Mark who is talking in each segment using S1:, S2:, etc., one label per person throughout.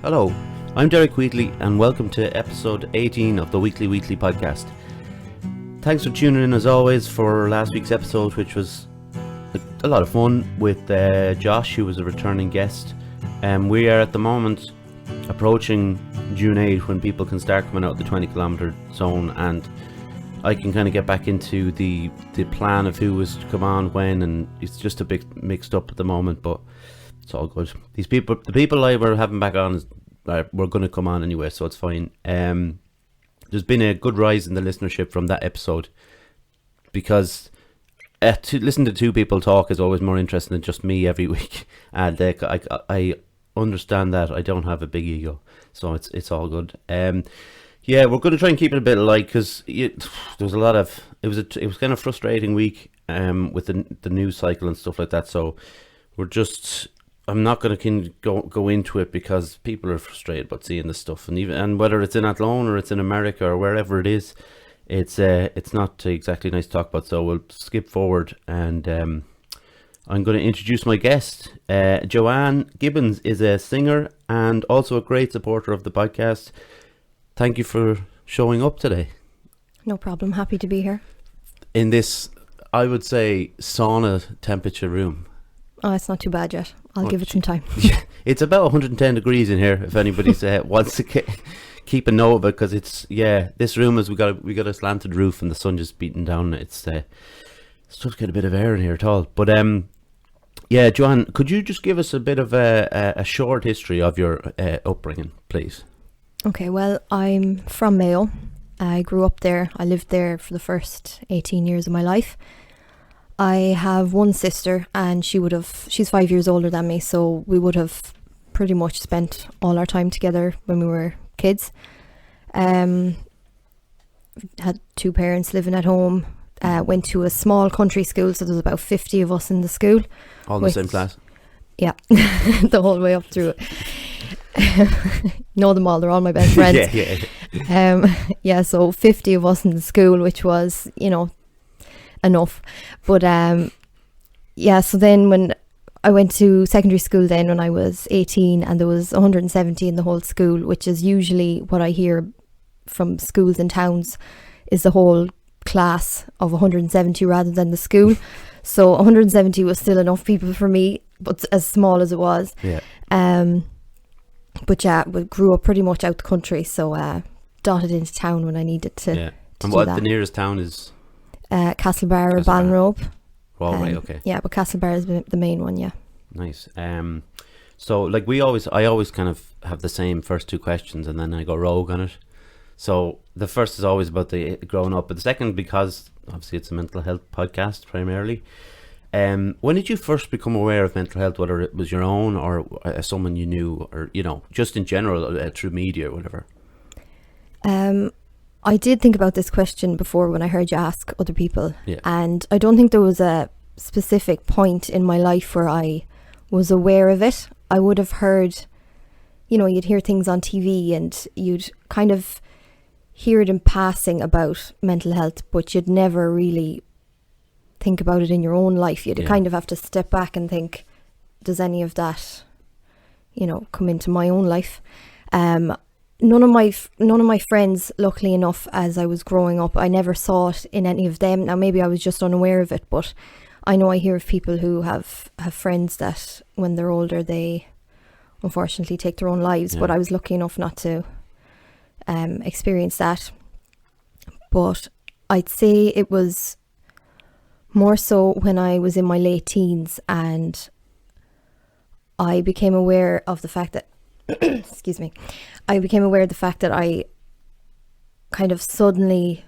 S1: Hello, I'm Derek Wheatley and welcome to episode 18 of the Wheatley podcast. Thanks for tuning in as always for last week's episode, which was a lot of fun with Josh, who was a returning guest. We are at the moment approaching June 8 when people can start coming out of the 20 kilometre zone, and I can kind of get back into the plan of who was to come on when, and it's just a bit mixed up at the moment, but it's all good. The people I were having back on were going to come on anyway, so it's fine. There's been a good rise in the listenership from that episode, because to listen to two people talk is always more interesting than just me every week, and I understand that I don't have a big ego, so it's all good. Yeah, we're going to try and keep it a bit light, because there was a lot of it was kind of frustrating week with the news cycle and stuff like that. So I'm not going to go into it, because people are frustrated about seeing this stuff, and whether it's in Athlone or it's in America or wherever it is, it's not exactly nice to talk about. So we'll skip forward, and I'm going to introduce my guest. Joanne Gibbons is a singer and also a great supporter of the podcast. Thank you for showing up today.
S2: No problem. Happy to be here. In
S1: this, I would say, sauna temperature room.
S2: Oh, it's not too bad yet. I'll give it some time.
S1: It's about 110 degrees in here, if anybody wants to keep a note of it, because this room we got a slanted roof and the sun just beating down. It's just get a bit of air in here at all. But Joanne, could you just give us a bit of a short history of your upbringing, please?
S2: Okay, well, I'm from Mayo. I grew up there. I lived there for the first 18 years of my life. I have one sister, and she's 5 years older than me, so we would have pretty much spent all our time together when we were kids. Had two parents living at home. Went to a small country school, so there's about 50 of us in the school.
S1: All in the same class?
S2: Yeah, the whole way up through it. Know them all, they're all my best friends.
S1: Yeah.
S2: So 50 of us in the school, which was, enough. But so then when I went to secondary school then when I was 18, and there was 170 in the whole school, which is usually what I hear from schools in towns, is the whole class of 170 rather than the school. So 170 was still enough people for me, but as small as it was.
S1: Yeah.
S2: But we grew up pretty much out the country, so dotted into town when I needed to. Yeah.
S1: And what the nearest town is?
S2: Castlebar or Ballinrobe.
S1: Oh, right, okay.
S2: Yeah, but Castlebar is the main one, yeah.
S1: Nice. So like I always kind of have the same first two questions, and then I go rogue on it. So the first is always about the growing up, but the second, because obviously it's a mental health podcast primarily. When did you first become aware of mental health, whether it was your own or someone you knew, or just in general through media or whatever?
S2: I did think about this question before when I heard you ask other people,
S1: yeah.
S2: And I don't think there was a specific point in my life where I was aware of it. I would have heard, you'd hear things on TV and you'd kind of hear it in passing about mental health, but you'd never really think about it in your own life. You'd kind of have to step back and think, does any of that, come into my own life? None of my friends, luckily enough, as I was growing up, I never saw it in any of them. Now maybe I was just unaware of it, but I know I hear of people who have friends that when they're older they unfortunately take their own lives. Yeah. But I was lucky enough not to experience that. But I'd say it was more so when I was in my late teens, and I became aware of the fact that excuse me, I became aware of the fact that I kind of suddenly,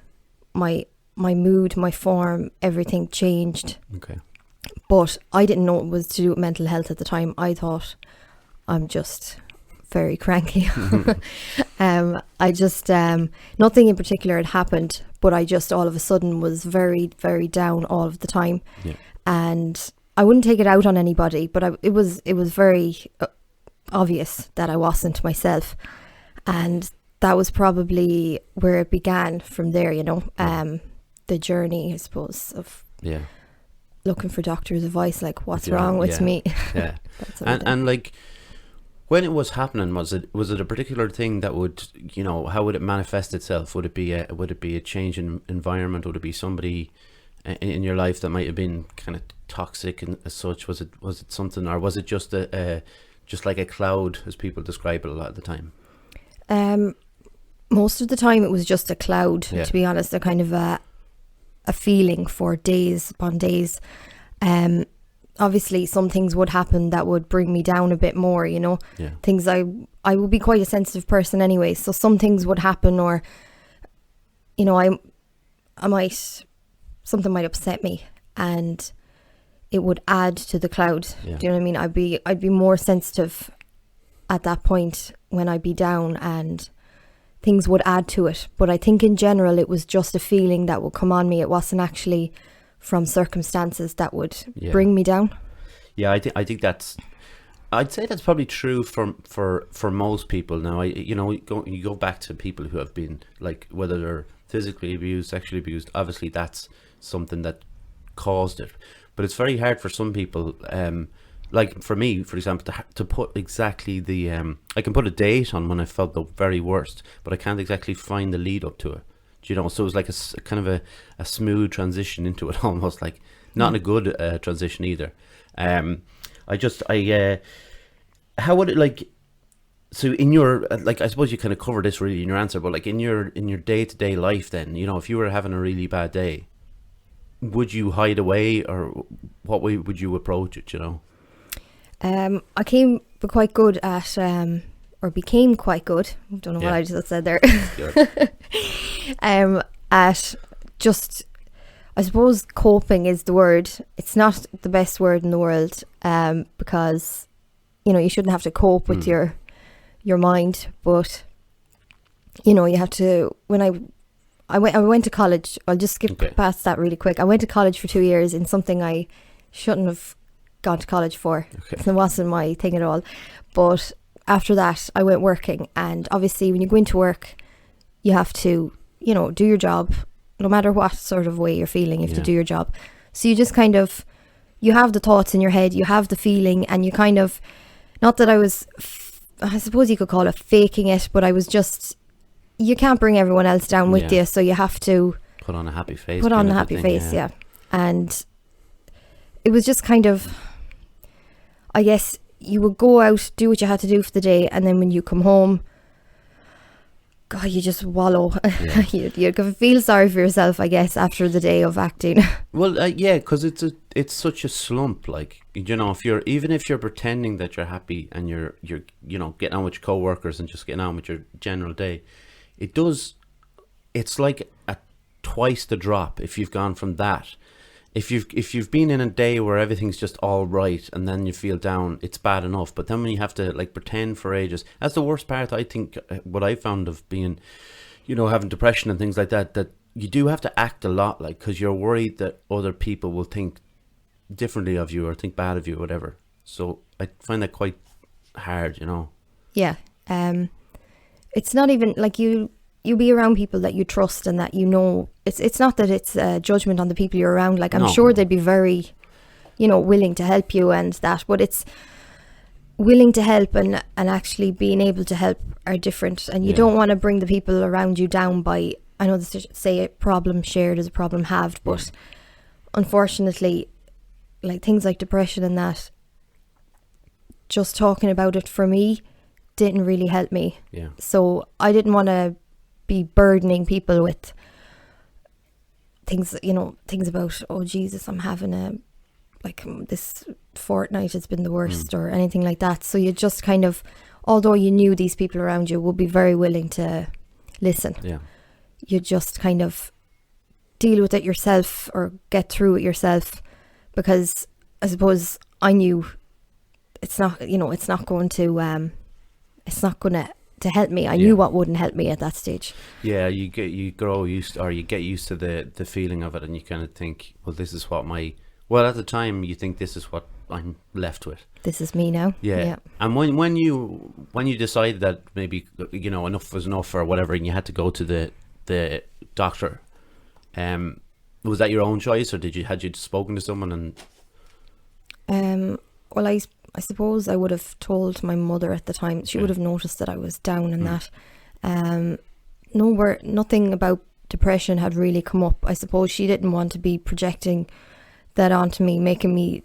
S2: my mood, my form, everything changed.
S1: Okay.
S2: But I didn't know it was to do with mental health at the time. I thought I'm just very cranky. I just, nothing in particular had happened, but I just all of a sudden was very, very down all of the time.
S1: Yeah.
S2: And I wouldn't take it out on anybody, but it was very obvious that I wasn't myself, and that was probably where it began from there, the journey, I suppose, of looking for doctor's advice, like what's wrong with me.
S1: Yeah. and like When it was happening, was it a particular thing that would, how would it manifest itself? Would it be a change in environment? Would it be somebody in your life that might have been kind of toxic and as such? Was it something, or was it just just like a cloud, as people describe it a lot of the time?
S2: Most of the time it was just a cloud, to be honest, a kind of a feeling for days upon days. Obviously some things would happen that would bring me down a bit more, things I would be quite a sensitive person anyway, so some things would happen, or something might upset me and it would add to the cloud. Do you know what I mean? I'd be more sensitive at that point when I'd be down, and things would add to it. But I think in general it was just a feeling that would come on me. It wasn't actually from circumstances that would bring me down.
S1: Yeah, I think I'd say that's probably true for most people now. You go back to people who have been, like, whether they're physically abused, sexually abused, obviously that's something that caused it. But it's very hard for some people, like for me, for example, to put exactly the I can put a date on when I felt the very worst, but I can't exactly find the lead up to it. So it was like a kind of a smooth transition into it, almost, like not in a good transition either. How would it, like, so in your, like, I suppose you kind of cover this really in your answer, but like in your day-to-day life then, if you were having a really bad day, would you hide away, or what way would you approach it,
S2: I quite good at or became quite good, I don't know what I just said there, at just, I suppose coping is the word. It's not the best word in the world, because you shouldn't have to cope with your mind, but you have to. When I went to college, I'll just skip past that really quick. I went to college for 2 years in something I shouldn't have gone to college for. It wasn't my thing at all. But after that, I went working, and obviously when you go into work, you have to, do your job, no matter what sort of way you're feeling, you have to do your job. So you just kind of, you have the thoughts in your head, you have the feeling, and you kind of, not that I was, I suppose you could call it faking it, but I was just, you can't bring everyone else down with you, so you have to
S1: put on a happy face.
S2: Yeah. And it was just kind of, I guess you would go out, do what you had to do for the day, and then when you come home, God, you just wallow. You can feel sorry for yourself, I guess, after the day of acting.
S1: Well, because it's such a slump. Like, if you're pretending that you're happy and you're getting on with your co-workers and just getting on with your general day, it's like twice the drop if you've gone from that. If you've been in a day where everything's just all right and then you feel down, it's bad enough. But then when you have to, like, pretend for ages, that's the worst part, I think. What I found of being, having depression and things like that, that you do have to act a lot, like, because you're worried that other people will think differently of you or think bad of you or whatever. So I find that quite hard,
S2: Yeah. It's not even like you be around people that you trust and that it's not that it's a judgment on the people you're around. Like, I'm sure they'd be very, willing to help you and that, but it's willing to help and actually being able to help are different. And you don't want to bring the people around you down by, I know they say a problem shared is a problem halved, but unfortunately, like, things like depression and that, just talking about it for me didn't really help me.
S1: Yeah. So
S2: I didn't want to be burdening people with things, things about, oh Jesus, I'm having this fortnight has been the worst or anything like that. So you just kind of, although you knew these people around you would be very willing to listen, you just kind of deal with it yourself or get through it yourself, because I suppose I knew it's not going to help me. I knew what wouldn't help me at that stage.
S1: Yeah, you get used to the feeling of it, and you kind of think, well, this is what at the time you think this is what I'm left with. This is me now. Yeah. And when you decided that maybe enough was enough or whatever, and you had to go to the doctor, was that your own choice, or had you spoken to someone? And
S2: well, I I suppose I would have told my mother at the time. She would have noticed that I was down and that. Nothing about depression had really come up. I suppose she didn't want to be projecting that onto me, making me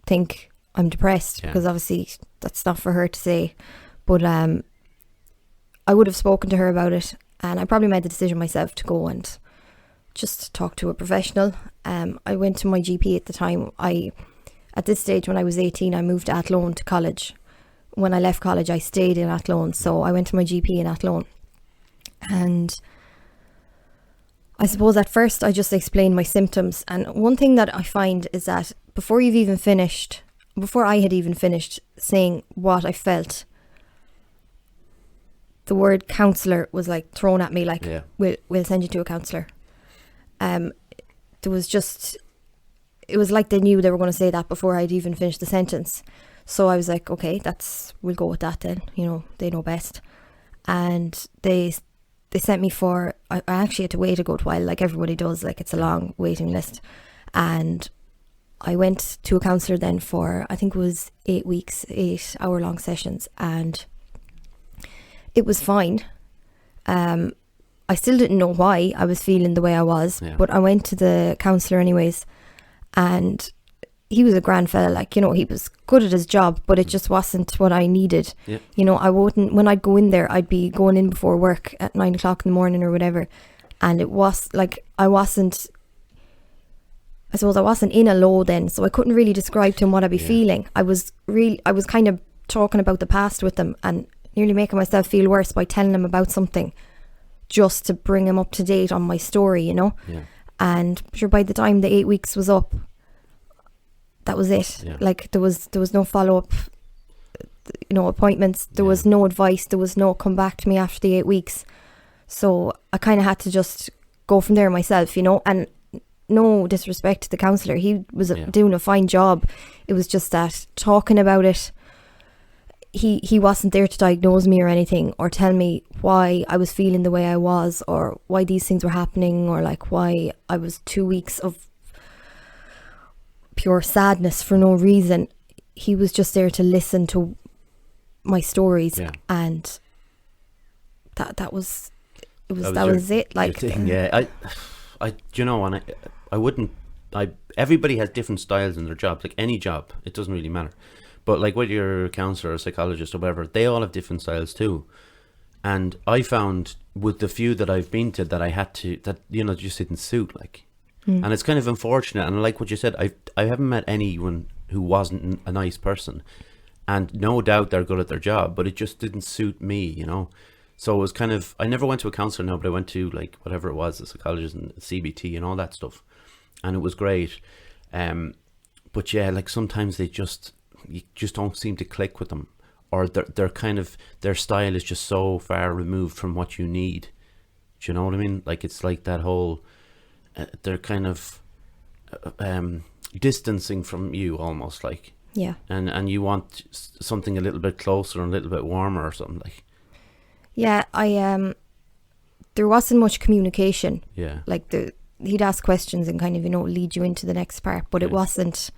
S2: think I'm depressed, because obviously that's not for her to say. But I would have spoken to her about it, and I probably made the decision myself to go and just talk to a professional. I went to my GP at the time. At this stage, when I was 18, I moved to Athlone to college. When I left college, I stayed in Athlone, so I went to my GP in Athlone. And I suppose at first I just explained my symptoms. And one thing that I find is that before I had even finished saying what I felt, the word counsellor was like thrown at me, like, we'll send you to a counsellor. It was like they knew they were going to say that before I'd even finished the sentence. So I was like, okay, we'll go with that then. You know, they know best. And they sent me for, I actually had to wait a good while, like everybody does, like it's a long waiting list. And I went to a counsellor then for, I think it was 8 weeks, 8-hour-long sessions, and it was fine. I still didn't know why I was feeling the way I was, but I went to the counsellor anyways, and he was a grand fella, like, you know, he was good at his job, but it just wasn't what I needed. You know, when I'd go in there, I'd be going in before work at 9 o'clock in the morning or whatever, and it was like I wasn't in a low then, so I couldn't really describe to him what I'd be feeling. I was kind of talking about the past with him and nearly making myself feel worse by telling him about something just to bring him up to date on my story, you know. And sure, by the time the 8 weeks was up, that was it. Like there was no follow-up, you know, appointments. There was no advice. There was no come back to me after the 8 weeks. So I kind of had to just go from there myself, you know. And no disrespect to the counsellor, he was doing a fine job. It was just that talking about it, he wasn't there to diagnose me or anything, or tell me why I was feeling the way I was, or why these things were happening, or like why I was 2 weeks of pure sadness for no reason. He was just there to listen to my stories, and that was it. Like,
S1: I you know, and I wouldn't. Everybody has different styles in their job. Like any job, it doesn't really matter. But like whether you're a counsellor or a psychologist or whatever, they all have different styles too. And I found with the few that I've been to that I had to, that, you know, just didn't suit, like. And it's kind of unfortunate. And like what you said, I haven't met anyone who wasn't a nice person. And no doubt they're good at their job, but it just didn't suit me, you know. So it was kind of, I never went to a counsellor now, but I went to like whatever it was, a psychologist and CBT and all that stuff. And it was great. But yeah, like sometimes you just don't seem to click with them, or they're kind of, their style is just so far removed from what you need. Do you know what I mean? Like it's like that whole, they're kind of distancing from you almost, like. And you want something a little bit closer and a little bit warmer or something, like.
S2: There wasn't much communication. Like he'd ask questions and kind of, you know, lead you into the next part, but it wasn't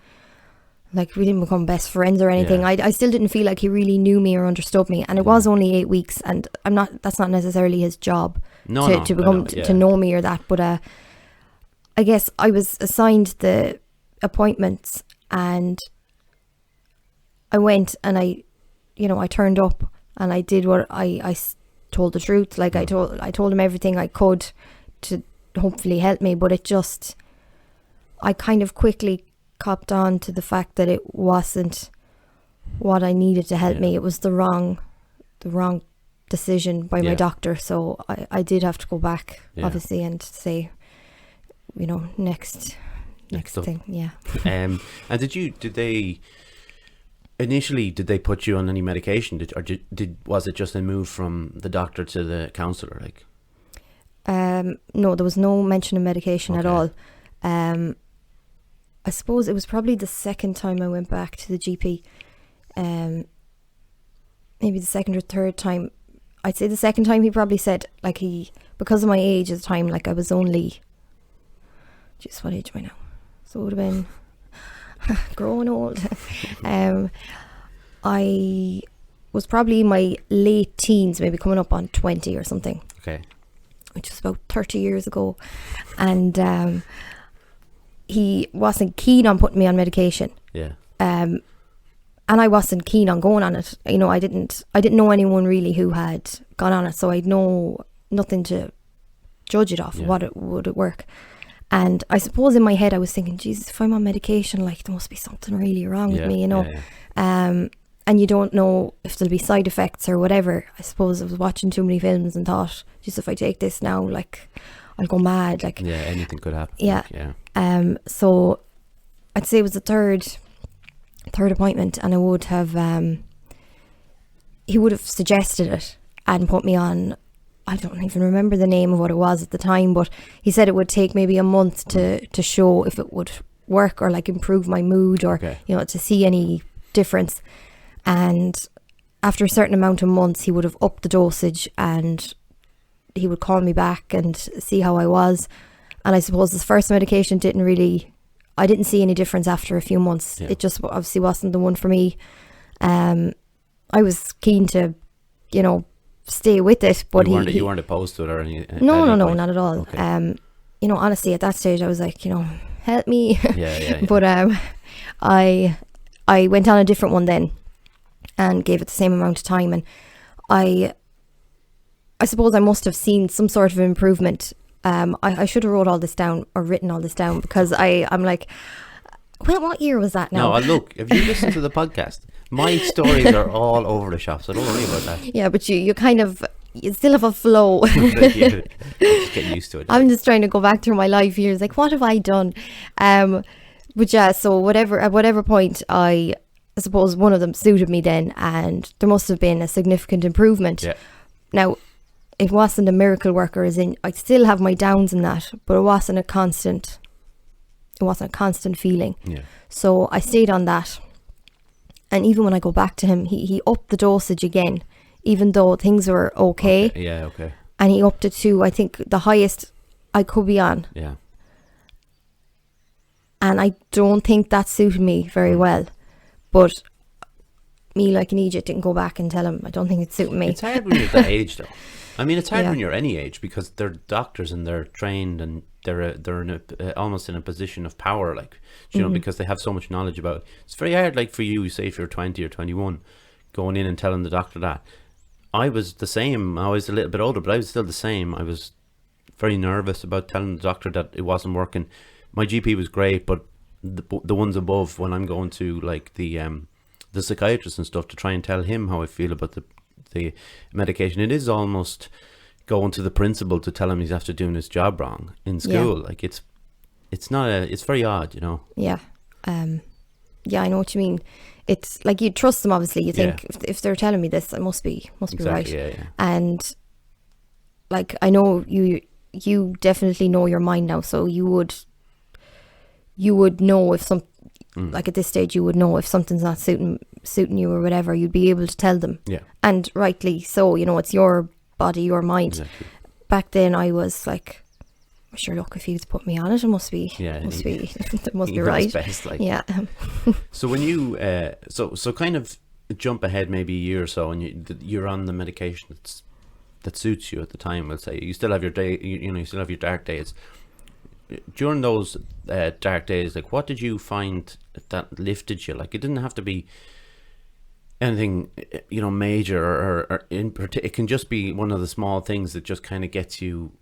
S2: like we didn't become best friends or anything. I still didn't feel like he really knew me or understood me, and it was only 8 weeks, and that's not necessarily his job to know me or that, but I guess I was assigned the appointments, and I went, and I turned up, and I did what I told the truth. Like I told him everything I could to hopefully help me, but I kind of quickly copped on to the fact that it wasn't what I needed to help me. It was the wrong decision by my doctor. So I did have to go back, obviously, and say, you know, next thing.
S1: And did they initially put you on any medication, was it just a move from the doctor to the counsellor, like?
S2: No, there was no mention of medication at all. I suppose it was probably the second time I went back to the GP, maybe the second or third time. I'd say the second time he probably said, like, because of my age at the time, like I was only, what age am I now? So it would have been growing old. I was probably in my late teens, maybe coming up on 20 or something.
S1: Okay.
S2: Which was about 30 years ago. And he wasn't keen on putting me on medication.
S1: Yeah.
S2: And I wasn't keen on going on it. You know, I didn't know anyone really who had gone on it, so I'd know nothing to judge it off.
S1: Yeah.
S2: Would it work? And I suppose in my head I was thinking, Jesus, if I'm on medication, like there must be something really wrong with me, you know. And you don't know if there'll be side effects or whatever. I suppose I was watching too many films and thought, just if I take this now, like I'll go mad. Like,
S1: yeah, anything could happen.
S2: Yeah.
S1: Like, yeah.
S2: So I'd say it was the third appointment, and I would have he would have suggested it and put me on. I don't even remember the name of what it was at the time, but he said it would take maybe a month to show if it would work or like improve my mood or you know, to see any difference. And after a certain amount of months, he would have upped the dosage and he would call me back and see how I was. And I suppose this first medication I didn't see any difference after a few months. It just obviously wasn't the one for me. I was keen to, you know, stay with it, but
S1: you weren't opposed to it or anything?
S2: No, not at all. Okay. You know, honestly, at that stage, I was like, you know, help me. Yeah. But I went on a different one then, and gave it the same amount of time, and I suppose I must have seen some sort of improvement. I should have written all this down because I'm like, well, what year was that now?
S1: No, look, if you listen to the podcast, my stories are all over the shop, so don't worry about that. Yeah,
S2: but you still have a flow.
S1: Just getting used to it.
S2: I'm just trying to go back through my life here. It's like, what have I done? But yeah, so at whatever point, I suppose one of them suited me then, and there must have been a significant improvement.
S1: Yeah.
S2: Now, it wasn't a miracle worker, as in I still have my downs in that, but it wasn't a constant feeling.
S1: Yeah.
S2: So I stayed on that. And even when I go back to him, he upped the dosage again, even though things were okay.
S1: Yeah, okay.
S2: And he upped it to, I think, the highest I could be on.
S1: Yeah.
S2: And I don't think that suited me very well. But me, like an idiot, didn't go back and tell him I don't think it suited me.
S1: It's hard when you're that age, though. I mean, it's hard when you're any age, because they're doctors and they're trained and they're almost in a position of power, like, you know, because they have so much knowledge about it. It's very hard, like for you, say if you're 20 or 21, going in and telling the doctor that. I was the same. I was a little bit older, but I was still the same. I was very nervous about telling the doctor that it wasn't working. My GP was great, but the ones above, when I'm going to like the psychiatrist and stuff to try and tell him how I feel about the medication, it is almost going to the principal to tell him he's after doing his job wrong in school. Like it's very odd, you know.
S2: Yeah. Yeah, I know what you mean. It's like you trust them, obviously. You think if they're telling me this, it must be right.
S1: Yeah.
S2: And like, I know you definitely know your mind now, so you would know if like at this stage, you would know if something's not suiting you or whatever. You'd be able to tell them.
S1: Yeah.
S2: And rightly so, you know, it's your body, your mind.
S1: Exactly.
S2: Back then I was like, sure, look, if he's put me on it, it must be right.
S1: Best, like.
S2: Yeah.
S1: So when you so kind of jump ahead maybe a year or so, and you're on the medication that suits you at the time. Let's say you still have your day, you still have your dark days. During those dark days, like, what did you find that lifted you? Like, it didn't have to be anything, you know, major or in particular. It can just be one of the small things that just kind of gets you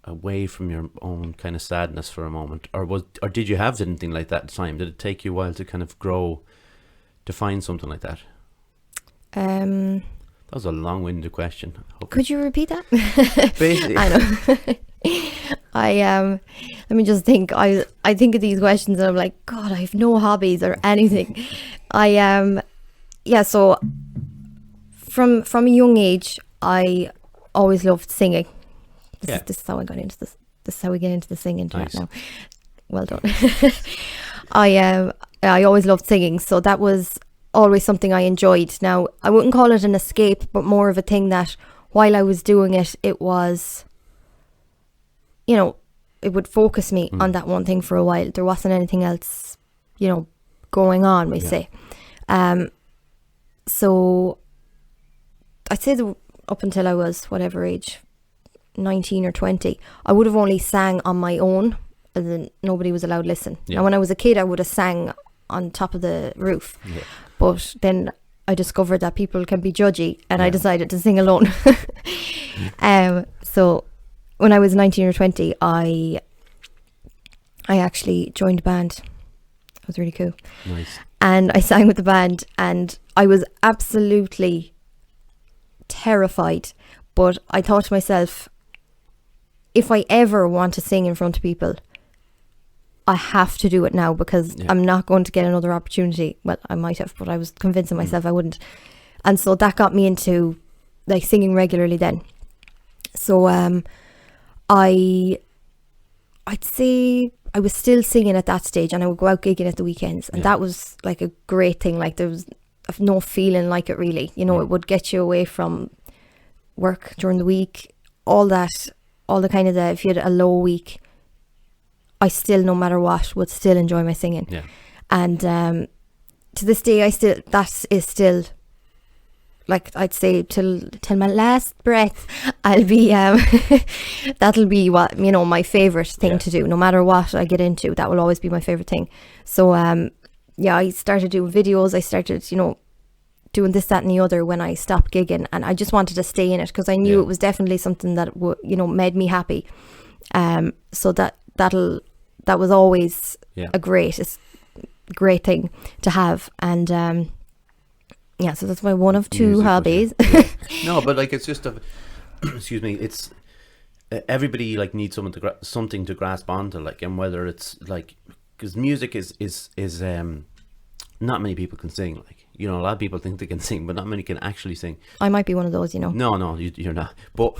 S1: away from your own kind of sadness for a moment. Or did you have anything like that at the time? Did it take you a while to kind of grow to find something like that? That was a long-winded question.
S2: Could you repeat that?
S1: Basically,
S2: I know. Let me just think. I think of these questions and I'm like, God, I have no hobbies or anything. So from a young age, I always loved singing. This is how I got into this. This is how we get into the singing right now. Well done. I always loved singing, so that was always something I enjoyed. Now, I wouldn't call it an escape, but more of a thing that while I was doing it, it was, you know, it would focus me on that one thing for a while. There wasn't anything else, you know, going on, we say. So I'd say that up until I was whatever age, 19 or 20, I would have only sang on my own, and then nobody was allowed to listen.
S1: Yeah.
S2: And when I was a kid, I would have sang on top of the roof.
S1: Yeah.
S2: But then I discovered that people can be judgy, and I
S1: Yeah.
S2: decided to sing alone. So when I was 19 or 20, I actually joined a band. It was really cool.
S1: Nice.
S2: And I sang with the band, and I was absolutely terrified. But I thought to myself, if I ever want to sing in front of people, I have to do it now, because
S1: Yeah.
S2: I'm not going to get another opportunity. Well, I might have, but I was convincing myself I wouldn't. And so that got me into like singing regularly then. So I'd say I was still singing at that stage, and I would go out gigging at the weekends, and
S1: Yeah.
S2: that was like a great thing. Like there was no feeling like it really, you know.
S1: Yeah.
S2: It would get you away from work during the week, all that, all the kind of if you had a low week, I still, no matter what, would still enjoy my singing.
S1: Yeah.
S2: And to this day, that is still, like, I'd say till my last breath, I'll be that'll be what, you know, my favorite thing
S1: Yeah.
S2: to do. No matter what I get into, that will always be my favorite thing. So yeah, I started doing videos. I started, you know, doing this, that and the other when I stopped gigging, and I just wanted to stay in it because I knew
S1: Yeah.
S2: it was definitely something that you know, made me happy. So that was always
S1: Yeah.
S2: a great thing to have. And yeah, so that's my one of two
S1: Music,
S2: hobbies.
S1: yeah. No, but like it's just a excuse me, it's everybody like needs something to grasp onto, like, and whether it's like, because music is not many people can sing, like, you know, a lot of people think they can sing, but not many can actually sing.
S2: I might be one of those, you know.
S1: No, you're not. But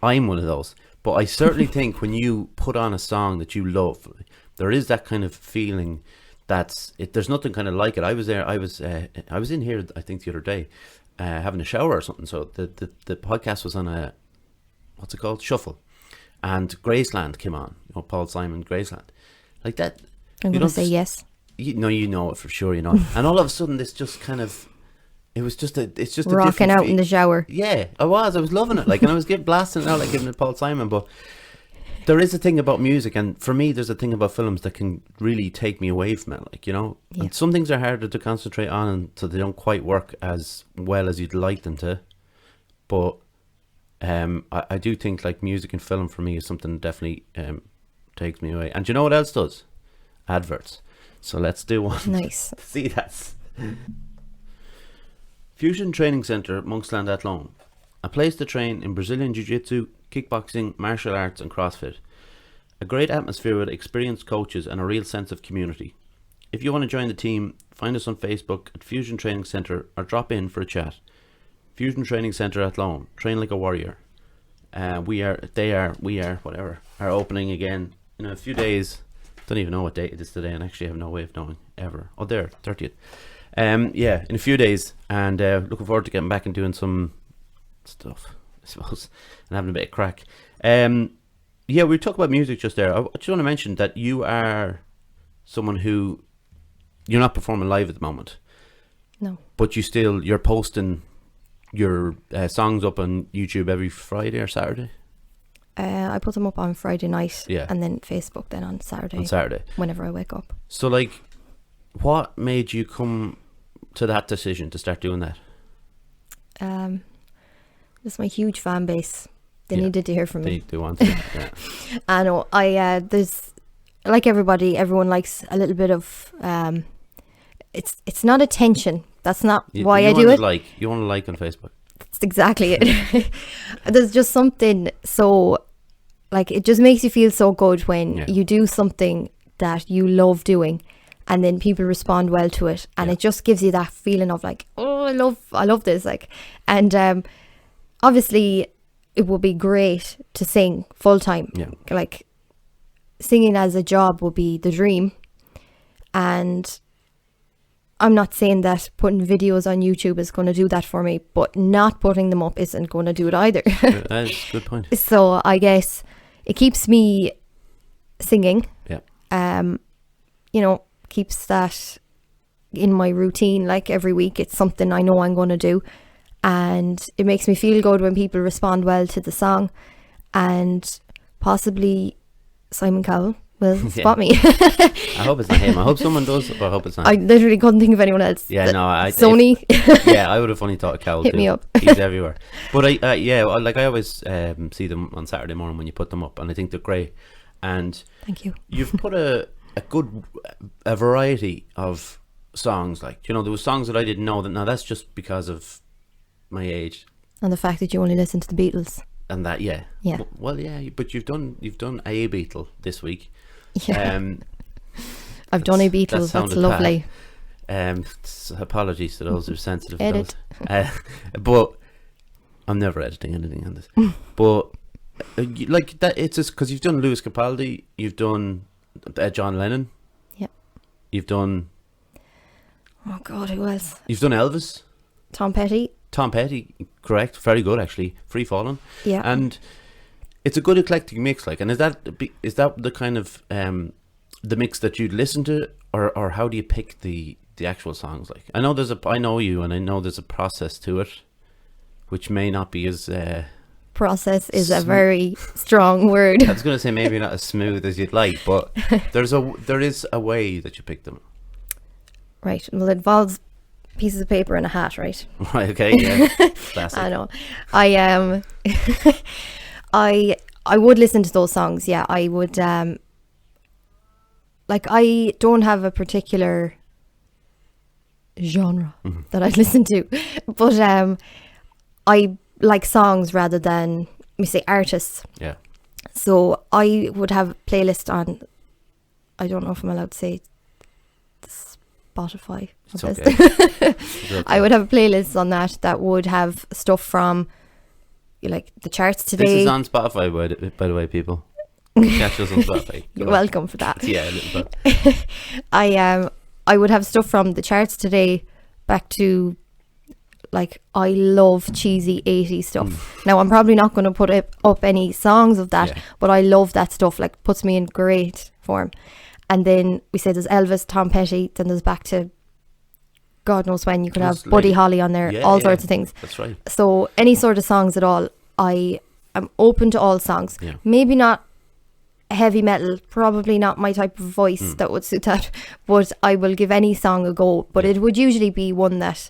S1: I'm one of those. But I certainly think when you put on a song that you love, there is that kind of feeling there's nothing kind of like it. I was in here, I think the other day, having a shower or something. So the podcast was on a, what's it called? Shuffle. And Graceland came on, you know, Paul Simon, Graceland. Like that.
S2: I'm going to say yes.
S1: You know it for sure, you know. And all of a sudden this just kind of, it's just a
S2: Rocking
S1: different
S2: out in the shower.
S1: Yeah, I was loving it, like, and I was blasting it out, like giving it Paul Simon. But there is a thing about music, and for me there's a thing about films that can really take me away from it, like, you know.
S2: Yeah.
S1: And some things are harder to concentrate on, and so they don't quite work as well as you'd like them to. But I do think like music and film for me is something that definitely takes me away. And do you know what else does? Adverts. So let's do one.
S2: Nice.
S1: See, that's Fusion Training Centre, Monksland Athlone. A place to train in Brazilian Jiu-Jitsu, kickboxing, martial arts and CrossFit. A great atmosphere with experienced coaches and a real sense of community. If you want to join the team, find us on Facebook at Fusion Training Centre or drop in for a chat. Fusion Training Centre Athlone. Train like a warrior. We are opening again in a few days. Don't even know what date it is today, and actually have no way of knowing ever. Oh, there, 30th. Yeah, in a few days, and looking forward to getting back and doing some stuff, I suppose, and having a bit of crack. Yeah, we talked about music just there. I just want to mention that you are someone who, you're not performing live at the moment.
S2: No.
S1: But you're posting your songs up on YouTube every Friday or Saturday?
S2: I put them up on Friday night,
S1: Yeah.
S2: and then Facebook then on Saturday. Whenever I wake up.
S1: So, like, what made you come to that decision to start doing that?
S2: It's my huge fan base. They
S1: Yeah.
S2: needed to hear from me.
S1: They want to, yeah.
S2: I know. There's, like everyone likes a little bit of. It's not attention. That's not why I do it.
S1: You want to like on Facebook.
S2: That's exactly it. There's just something so, like, it just makes you feel so good when you do something that you love doing, and then people respond well to it, and it just gives you that feeling of like, oh, I love this, like. And obviously it would be great to sing full time.
S1: Yeah.
S2: Like, singing as a job would be the dream, and I'm not saying that putting videos on YouTube is going to do that for me, but not putting them up isn't going to do it either.
S1: That's a good point.
S2: So I guess it keeps me singing.
S1: Yeah.
S2: You know, keeps that in my routine, like every week. It's something I know I'm going to do, and it makes me feel good when people respond well to the song. And possibly Simon Cowell will spot me.
S1: I hope it's not him. I hope someone does, but I hope it's not.
S2: I literally couldn't think of anyone else.
S1: Yeah, no,
S2: Sony.
S1: Yeah, I would have only thought of Cowell.
S2: Hit
S1: too.
S2: me up.
S1: He's everywhere. But I always see them on Saturday morning when you put them up, and I think they're great. And
S2: thank you.
S1: You've put a variety of songs. Like, there were songs that I didn't know. Now that's just because of my age
S2: and the fact that you only listen to the Beatles.
S1: And that, yeah. Well, yeah, but you've done a Beatle this week.
S2: Yeah. I've done a Beatles. That's lovely.
S1: Apologies to those who are sensitive.
S2: Edit.
S1: But I'm never editing anything on this. But like that, it's just because you've done Lewis Capaldi, you've done John Lennon.
S2: Yeah.
S1: You've done.
S2: Oh God, who else? You've
S1: done Elvis.
S2: Tom Petty,
S1: correct. Very good, actually. Free Fallin'.
S2: Yeah.
S1: And it's a good eclectic mix, like. And is that the kind of the mix that you'd listen to, or how do you pick the actual songs? Like, I know you, and I know there's a process to it, which may not be as.
S2: Process is a very strong word.
S1: I was going to say maybe not as smooth as you'd like, but there is a way that you pick them.
S2: Right. Well, it involves pieces of paper and a hat, right?
S1: Right. Okay. Yeah. Classic.
S2: I know. I would listen to those songs. Yeah, I would. Like, I don't have a particular genre that I listen to, but I like songs rather than, let me say, artists.
S1: Yeah.
S2: So I would have a playlist on, I don't know if I'm allowed to say Spotify.
S1: It's okay. It's okay.
S2: I would have a playlist on that would have stuff from like the charts today.
S1: This is on Spotify, by the way, people. Catch us on Spotify.
S2: You're welcome for that.
S1: Yeah, a little bit.
S2: I would have stuff from the charts today back to, like, I love cheesy 80s stuff. Now, I'm probably not going to put up any songs of that, but I love that stuff. Like, puts me in great form. And then we say there's Elvis, Tom Petty, then there's back to God knows when. You could have Buddy Holly on there, all sorts of things.
S1: That's right.
S2: So any sort of songs at all, I am open to all songs.
S1: Yeah.
S2: Maybe not heavy metal, probably not my type of voice that would suit that, but I will give any song a go. But it would usually be one that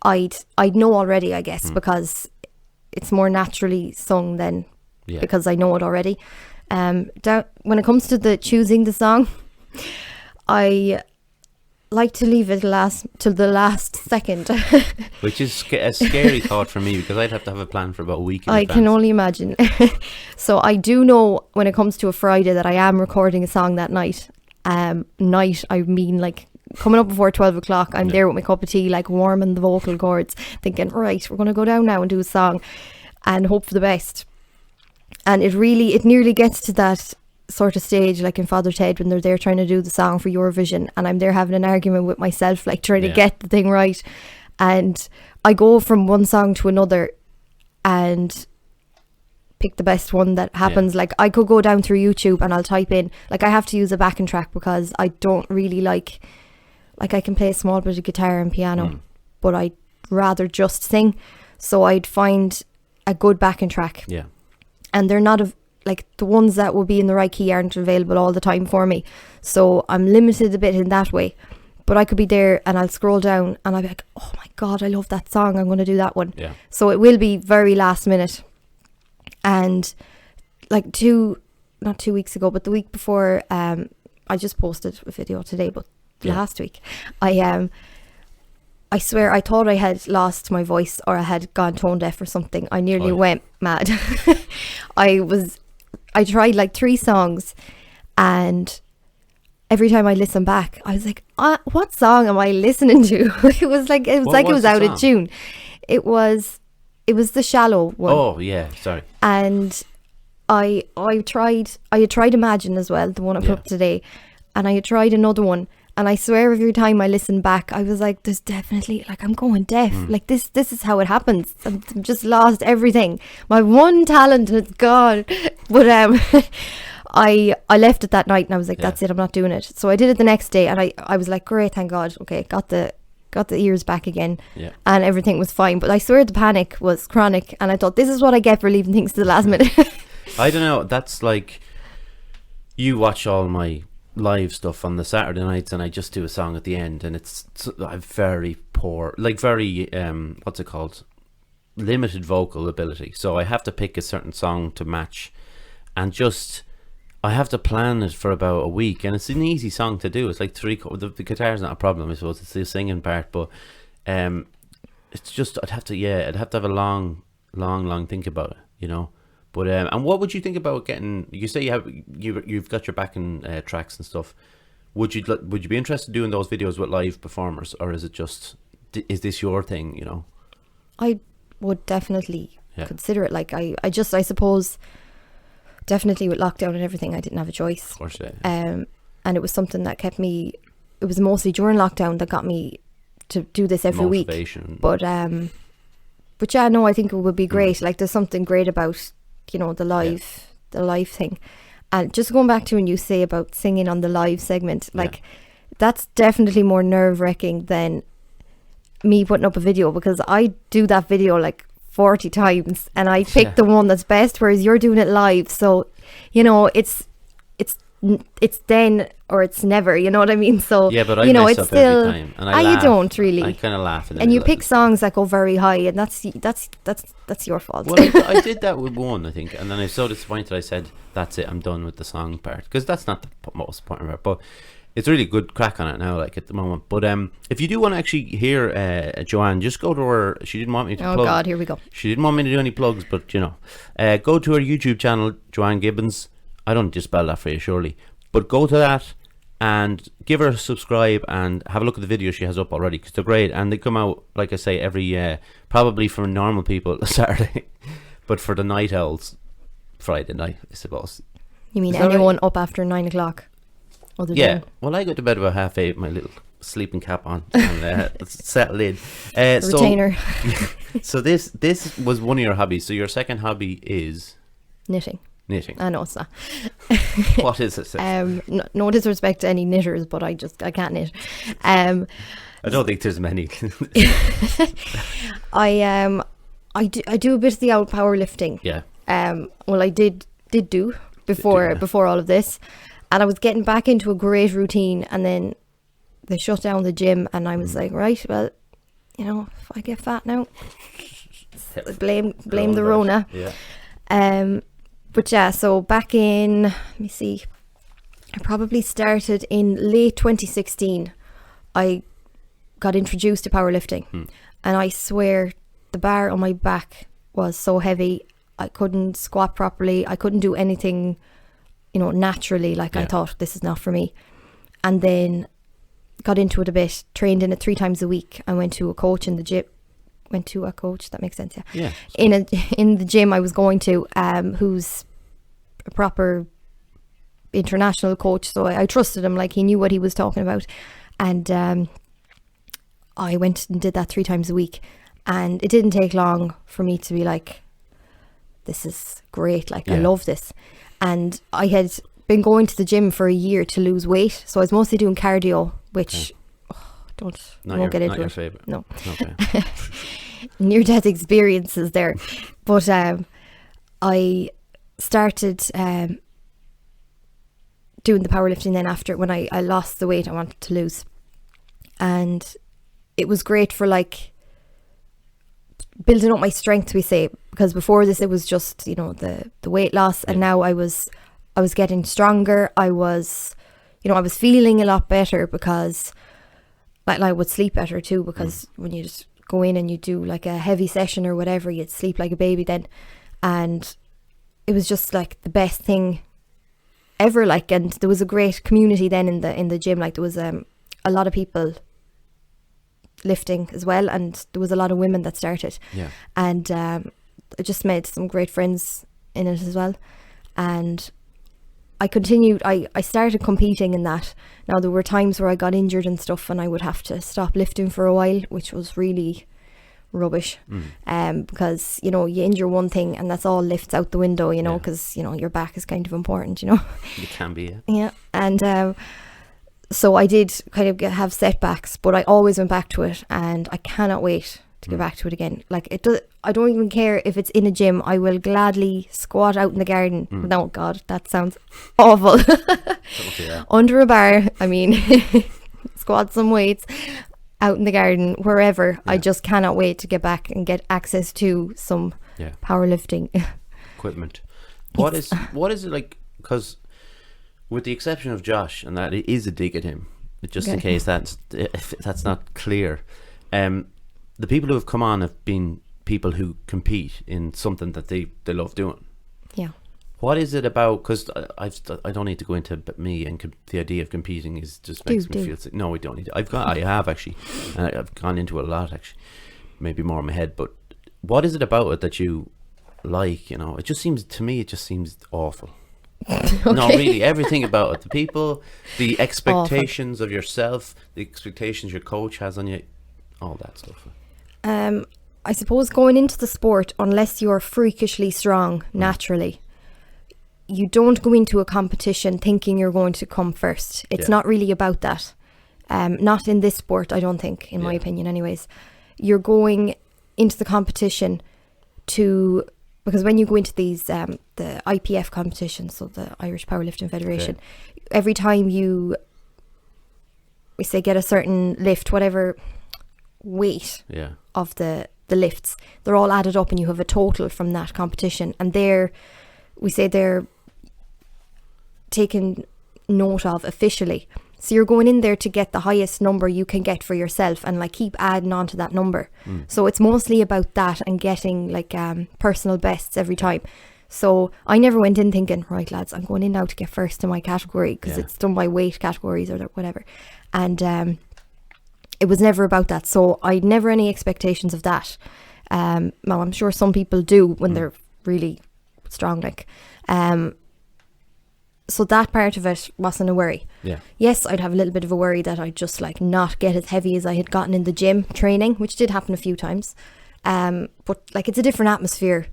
S2: I'd know already, I guess, because it's more naturally sung than because I know it already. When it comes to choosing the song, I like to leave it till the last second.
S1: Which is a scary thought for me, because I'd have to have a plan for about a week in advance.
S2: Can only imagine. So I do know when it comes to a Friday that I am recording a song that night. Night, I mean, like, coming up before 12 o'clock, I'm there with my cup of tea, like, warming the vocal cords, thinking, right, we're going to go down now and do a song and hope for the best. And it nearly gets to that sort of stage, like in Father Ted, when they're there trying to do the song for Eurovision, and I'm there having an argument with myself, like, trying to get the thing right. And I go from one song to another and pick the best one that happens. Like, I could go down through YouTube and I'll type in, like, I have to use a backing track because I don't really like I can play a small bit of guitar and piano, but I'd rather just sing. So I'd find a good backing track.
S1: Yeah.
S2: And they're not like, the ones that will be in the right key aren't available all the time for me. So I'm limited a bit in that way. But I could be there and I'll scroll down and I'll be like, oh my God, I love that song, I'm going to do that one.
S1: Yeah.
S2: So it will be very last minute. And like not 2 weeks ago, but the week before, I just posted a video today, but last week, I swear I thought I had lost my voice or I had gone tone deaf or something. I nearly went mad. I tried like 3 songs, and every time I listen back, I was like, what song am I listening to? it was like it was out of tune. It was the Shallow one.
S1: Oh yeah, sorry.
S2: And I had tried Imagine as well, the one I put up today, and I had tried another one. And I swear every time I listened back, I was like, there's definitely, like, I'm going deaf. Like, this is how it happens. I'm just lost everything. My one talent is gone. But I left it that night and I was like,
S1: Yeah.
S2: that's it, I'm not doing it. So I did it the next day, and I was like, great, thank God. Okay, got the ears back again,
S1: Yeah.
S2: and everything was fine. But I swear the panic was chronic, and I thought, this is what I get for leaving things to the last minute.
S1: I don't know. That's like, you watch all my live stuff on the Saturday nights, and I just do a song at the end, and I'm very poor, like very what's it called, limited vocal ability. So I have to pick a certain song to match, and just I have to plan it for about a week, and it's an easy song to do. It's like the guitar's not a problem, I suppose. It's the singing part, but it's just I'd have to have a long think about it, you know. But and what would you think about getting? You say you've got your backing tracks and stuff. Would you be interested in doing those videos with live performers, or is it just is this your thing? You know,
S2: I would definitely consider it. Like I suppose definitely with lockdown and everything, I didn't have a choice.
S1: Of course, yeah.
S2: And it was something that kept me. It was mostly during lockdown that got me to do this every
S1: Motivation.
S2: week. But yeah, no, I think it would be great. Like there's something great about, you know, the live thing. And just going back to when you say about singing on the live segment, like that's definitely more nerve-wracking than me putting up a video, because I do that video like 40 times and I pick the one that's best, whereas you're doing it live. So, you know, it's then or it's never, you know what I mean? So
S1: yeah, but I
S2: you know,
S1: mess
S2: it's
S1: up
S2: still
S1: every time, and I laugh.
S2: You don't really.
S1: I kind of laugh,
S2: and you pick songs that go very high, and that's your fault.
S1: Well, I did that with one, I think, and then I was so disappointed. I said, "That's it, I'm done with the song part," because that's not the most important part. But it's really good crack on it now, like at the moment. But if you do want to actually hear Joanne, just go to her. She didn't want me to.
S2: Oh
S1: plug.
S2: God, here we go.
S1: She didn't want me to do any plugs, but you know, go to her YouTube channel, Joanne Gibbons. I don't just spell that for you, surely, but go to that and give her a subscribe and have a look at the videos she has up already, because they're great, and they come out, like I say, every probably for normal people Saturday, but for the night owls, Friday night, I suppose.
S2: You mean anyone up after 9 o'clock?
S1: Well, I go to bed about 8:30, my little sleeping cap on, and settle in.
S2: Retainer.
S1: So this was one of your hobbies. So your second hobby is
S2: knitting.
S1: Knitting.
S2: I know it's not.
S1: What is it?
S2: No disrespect to any knitters, but I can't knit. I
S1: don't think there's many.
S2: I do a bit of the old powerlifting.
S1: Yeah.
S2: Well, I did do before all of this, and I was getting back into a great routine, and then they shut down the gym, and I was like, right, well, you know, if I get fat now, blame the Rona.
S1: Yeah.
S2: But yeah, so back in, let me see, I probably started in late 2016. I got introduced to powerlifting, and I swear the bar on my back was so heavy, I couldn't squat properly. I couldn't do anything, you know, naturally. Like I thought, this is not for me. And then got into it a bit, trained in it 3 times a week. I went to a coach in the gym. Went to a coach, that makes sense,
S1: yeah.
S2: In the gym I was going to, who's a proper international coach, so I trusted him, like he knew what he was talking about. And I went and did that 3 times a week, and it didn't take long for me to be like, this is great, like I love this. And I had been going to the gym for a year to lose weight, so I was mostly doing cardio, which won't get into
S1: your
S2: it.
S1: favorite.
S2: No.
S1: Okay.
S2: Near-death experiences there. But I started doing the powerlifting then after, when I lost the weight I wanted to lose. And it was great for like building up my strength, we say, because before this it was just, you know, the weight loss, and now I was getting stronger. I was feeling a lot better, because I would sleep better too, because when you just go in and you do like a heavy session or whatever, you'd sleep like a baby then. And it was just like the best thing ever, like. And there was a great community then in the gym. Like there was a lot of people lifting as well, and there was a lot of women that started. And I just made some great friends in it as well. And I continued, I started competing in that. Now there were times where I got injured and stuff, and I would have to stop lifting for a while, which was really, rubbish. Because, you know, you injure one thing and that's all lifts out the window, you know, because, you know, your back is kind of important, you know.
S1: It can be,
S2: Yeah. And so I did kind of have setbacks, but I always went back to it, and I cannot wait to get back to it again. Like, it does, I don't even care if it's in a gym. I will gladly squat out in the garden. No, God, that sounds awful. Under a bar, I mean, squat some weights out in the garden, wherever. I just cannot wait to get back and get access to some powerlifting equipment.
S1: What is it like? Because with the exception of Josh, and that it is a dig at him, just in case that's not clear, the people who have come on have been people who compete in something that they love doing.
S2: Yeah.
S1: What is it about? Because I don't need to go into me, and the idea of competing is just makes me feel sick. No, we don't need to. I have actually, and I've gone into it a lot actually, maybe more in my head. But what is it about it that you like? You know, it just seems to me, it just seems awful. Okay. No, really, everything about it. The people, the expectations of yourself, the expectations your coach has on you, all that stuff.
S2: I suppose going into the sport, unless you're freakishly strong naturally, you don't go into a competition thinking you're going to come first. It's not really about that. Not in this sport, I don't think, in my opinion anyways. You're going into the competition because when you go into these, the IPF competitions, so the Irish Powerlifting Federation, every time we say get a certain lift, whatever weight of the lifts, they're all added up and you have a total from that competition, and they're taken note of officially. So you're going in there to get the highest number you can get for yourself, and like keep adding on to that number. So it's mostly about that and getting like personal bests every time. So I never went in thinking, right lads, I'm going in now to get first in my category, because it's done by weight categories or whatever. And it was never about that. So I'd never any expectations of that. Well, I'm sure some people do when they're really strong, like. So that part of it wasn't a worry. Yeah. Yes, I'd have a little bit of a worry that I'd just like not get as heavy as I had gotten in the gym training, which did happen a few times. But like, it's a different atmosphere.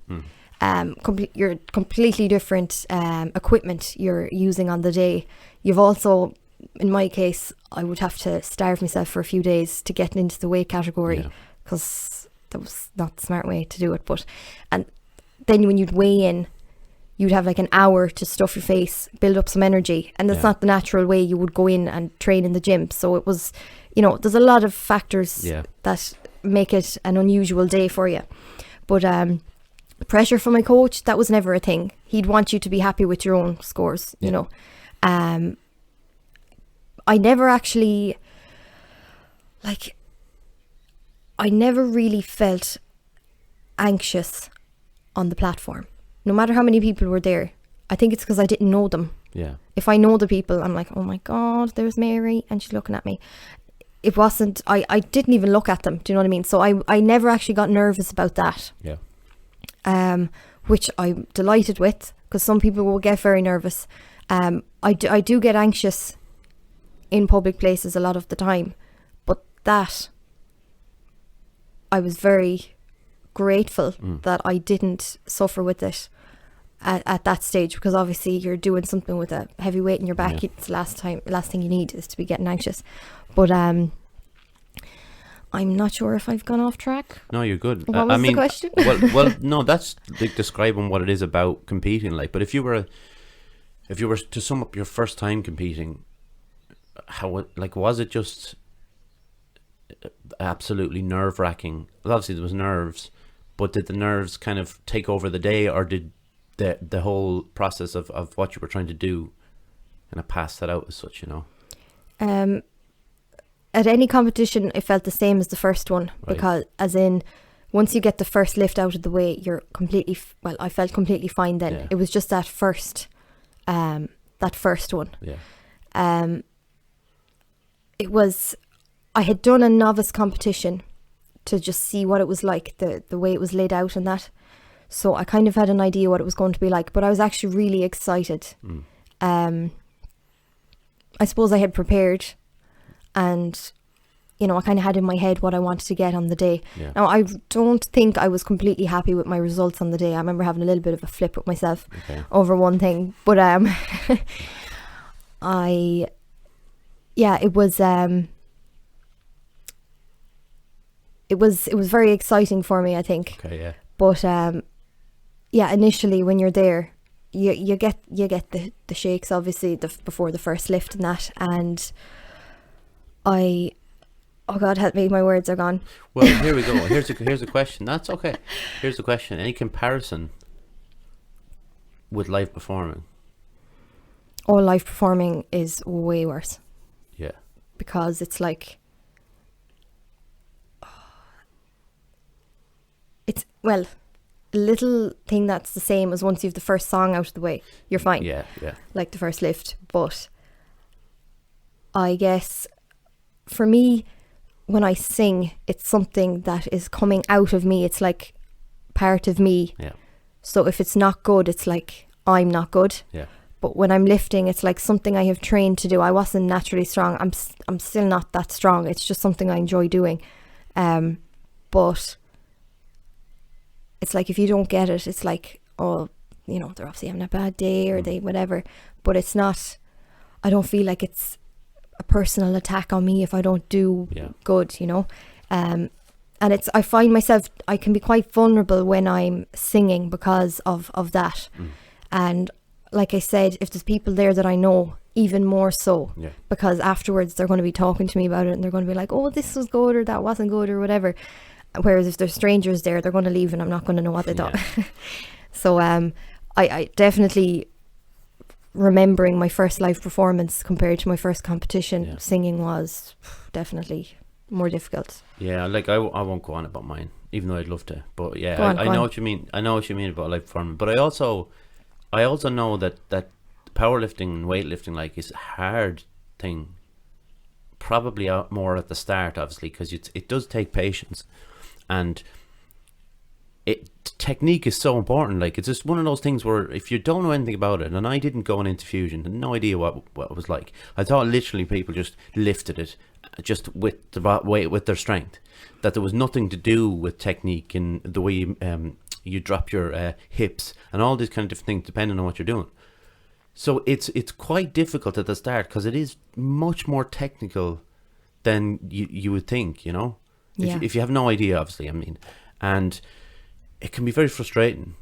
S2: You're completely different equipment you're using on the day. You've also, in my case, I would have to starve myself for a few days to get into the weight category, because that was not the smart way to do it. And then when you'd weigh in, you'd have like an hour to stuff your face, build up some energy, and that's not the natural way you would go in and train in the gym. So it was, you know, there's a lot of factors that make it an unusual day for you. But pressure from my coach, that was never a thing. He'd want you to be happy with your own scores, you know. I never actually, like, I never really felt anxious on the platform. No matter how many people were there. I think it's because I didn't know them. Yeah. If I know the people, I'm like, oh my God, there's Mary, and she's looking at me. It wasn't, I didn't even look at them. Do you know what I mean? So I never actually got nervous about that. Yeah. Which I'm delighted with, because some people will get very nervous. I do get anxious in public places a lot of the time, but that I was very grateful that I didn't suffer with it at that stage, because obviously you're doing something with a heavy weight in your back. It's the last thing you need is to be getting anxious. But I'm not sure if I've gone off track.
S1: No, you're good.
S2: What was the question?
S1: well, no, that's like describing what it is about competing. Like, but if you were to sum up your first time competing, was it just absolutely nerve-wracking? Well, obviously there was nerves, but did the nerves kind of take over the day, or did the whole process of what you were trying to do kind of pass that out as such, you know?
S2: At any competition, it felt the same as the first one, because as in, once you get the first lift out of the way, you're completely, I felt completely fine then. It was just that first one. It was, I had done a novice competition to just see what it was like, the way it was laid out and that. So I kind of had an idea what it was going to be like, but I was actually really excited. I suppose I had prepared, and I kind of had in my head what I wanted to get on the day.
S1: Yeah.
S2: Now, I don't think I was completely happy with my results on the day. I remember having a little bit of a flip with myself over one thing. But it was very exciting for me, I think.
S1: Okay, yeah.
S2: But initially when you're there, you get the shakes, obviously, before the first lift and that, and oh God, help me, my words are gone.
S1: Well, here we go. Here's a question. That's okay. Here's the question. Any comparison with live performing?
S2: Oh, live performing is way worse.
S1: Yeah.
S2: Because it's like, a little thing that's the same as once you've the first song out of the way, you're fine.
S1: Yeah.
S2: Like the first lift. But I guess for me, when I sing, it's something that is coming out of me. It's like part of me.
S1: Yeah.
S2: So if it's not good, it's like I'm not good.
S1: Yeah.
S2: But when I'm lifting, it's like something I have trained to do. I wasn't naturally strong. I'm still not that strong. It's just something I enjoy doing. But it's like if you don't get it, it's like, oh, they're obviously having a bad day or they whatever. But it's not, I don't feel like it's a personal attack on me if I don't do good, and I find myself, I can be quite vulnerable when I'm singing because of that. And like I said, if there's people there that I know, even more so, because afterwards they're going to be talking to me about it and they're going to be like, oh, this was good or that wasn't good or whatever. Whereas if there's strangers there, they're going to leave and I'm not going to know what they thought. So I definitely, remembering my first live performance compared to my first competition, singing was definitely more difficult.
S1: Yeah, like I won't go on about mine, even though I'd love to. But yeah, I know what you mean. I know what you mean about live performance. But I also know that powerlifting and weightlifting is a hard thing. Probably more at the start, obviously, because it does take patience, and technique is so important. Like, it's just one of those things where if you don't know anything about it, and I didn't go into fusion, had no idea what it was like. I thought literally people just lifted it just with the weight, with their strength, that there was nothing to do with technique and the way you drop your hips and all these kind of different things depending on what you're doing. So it's quite difficult at the start because it is much more technical than you would think, if you have no idea, obviously, and it can be very frustrating,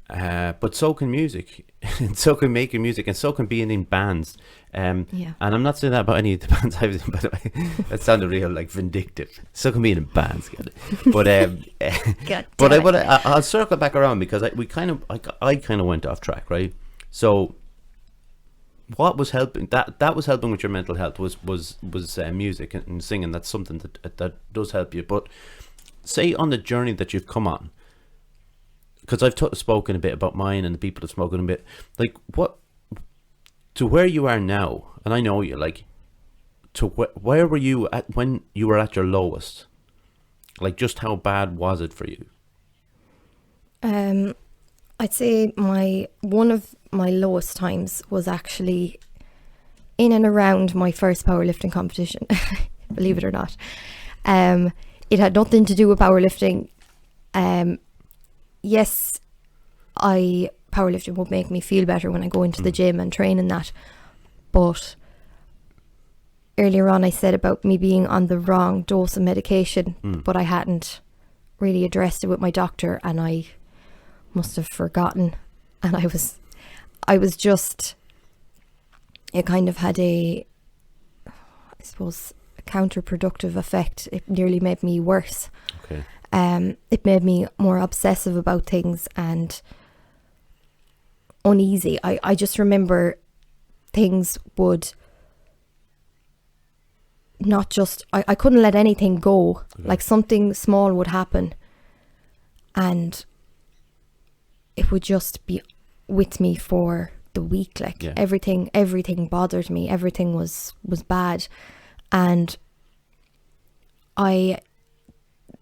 S1: but so can music, and so can making music, and so can being in bands. And I'm not saying that about any of the bands I've been, by the way. That sounded real vindictive. So can being in bands, but I'll circle back around because I kind of went off track, right? So what was helping? That was helping with your mental health was music and singing. That's something that does help you. But say on the journey that you've come on, because I've spoken a bit about mine and the people have spoken a bit, what to where you are now, and I know you, to where were you at when you were at your lowest? Just how bad was it for you?
S2: I'd say one of my lowest times was actually in and around my first powerlifting competition, believe it or not. It had nothing to do with powerlifting. Yes, powerlifting would make me feel better when I go into the gym and train and that. But earlier on I said about me being on the wrong dose of medication, but I hadn't really addressed it with my doctor, and I must have forgotten. And I was just, it kind of had a counterproductive effect. It nearly made me worse.
S1: Okay.
S2: It made me more obsessive about things and uneasy. I just remember things would not just, I couldn't let anything go. Okay. Something small would happen and it would just be with me for the week. Everything bothered me. Everything was bad. And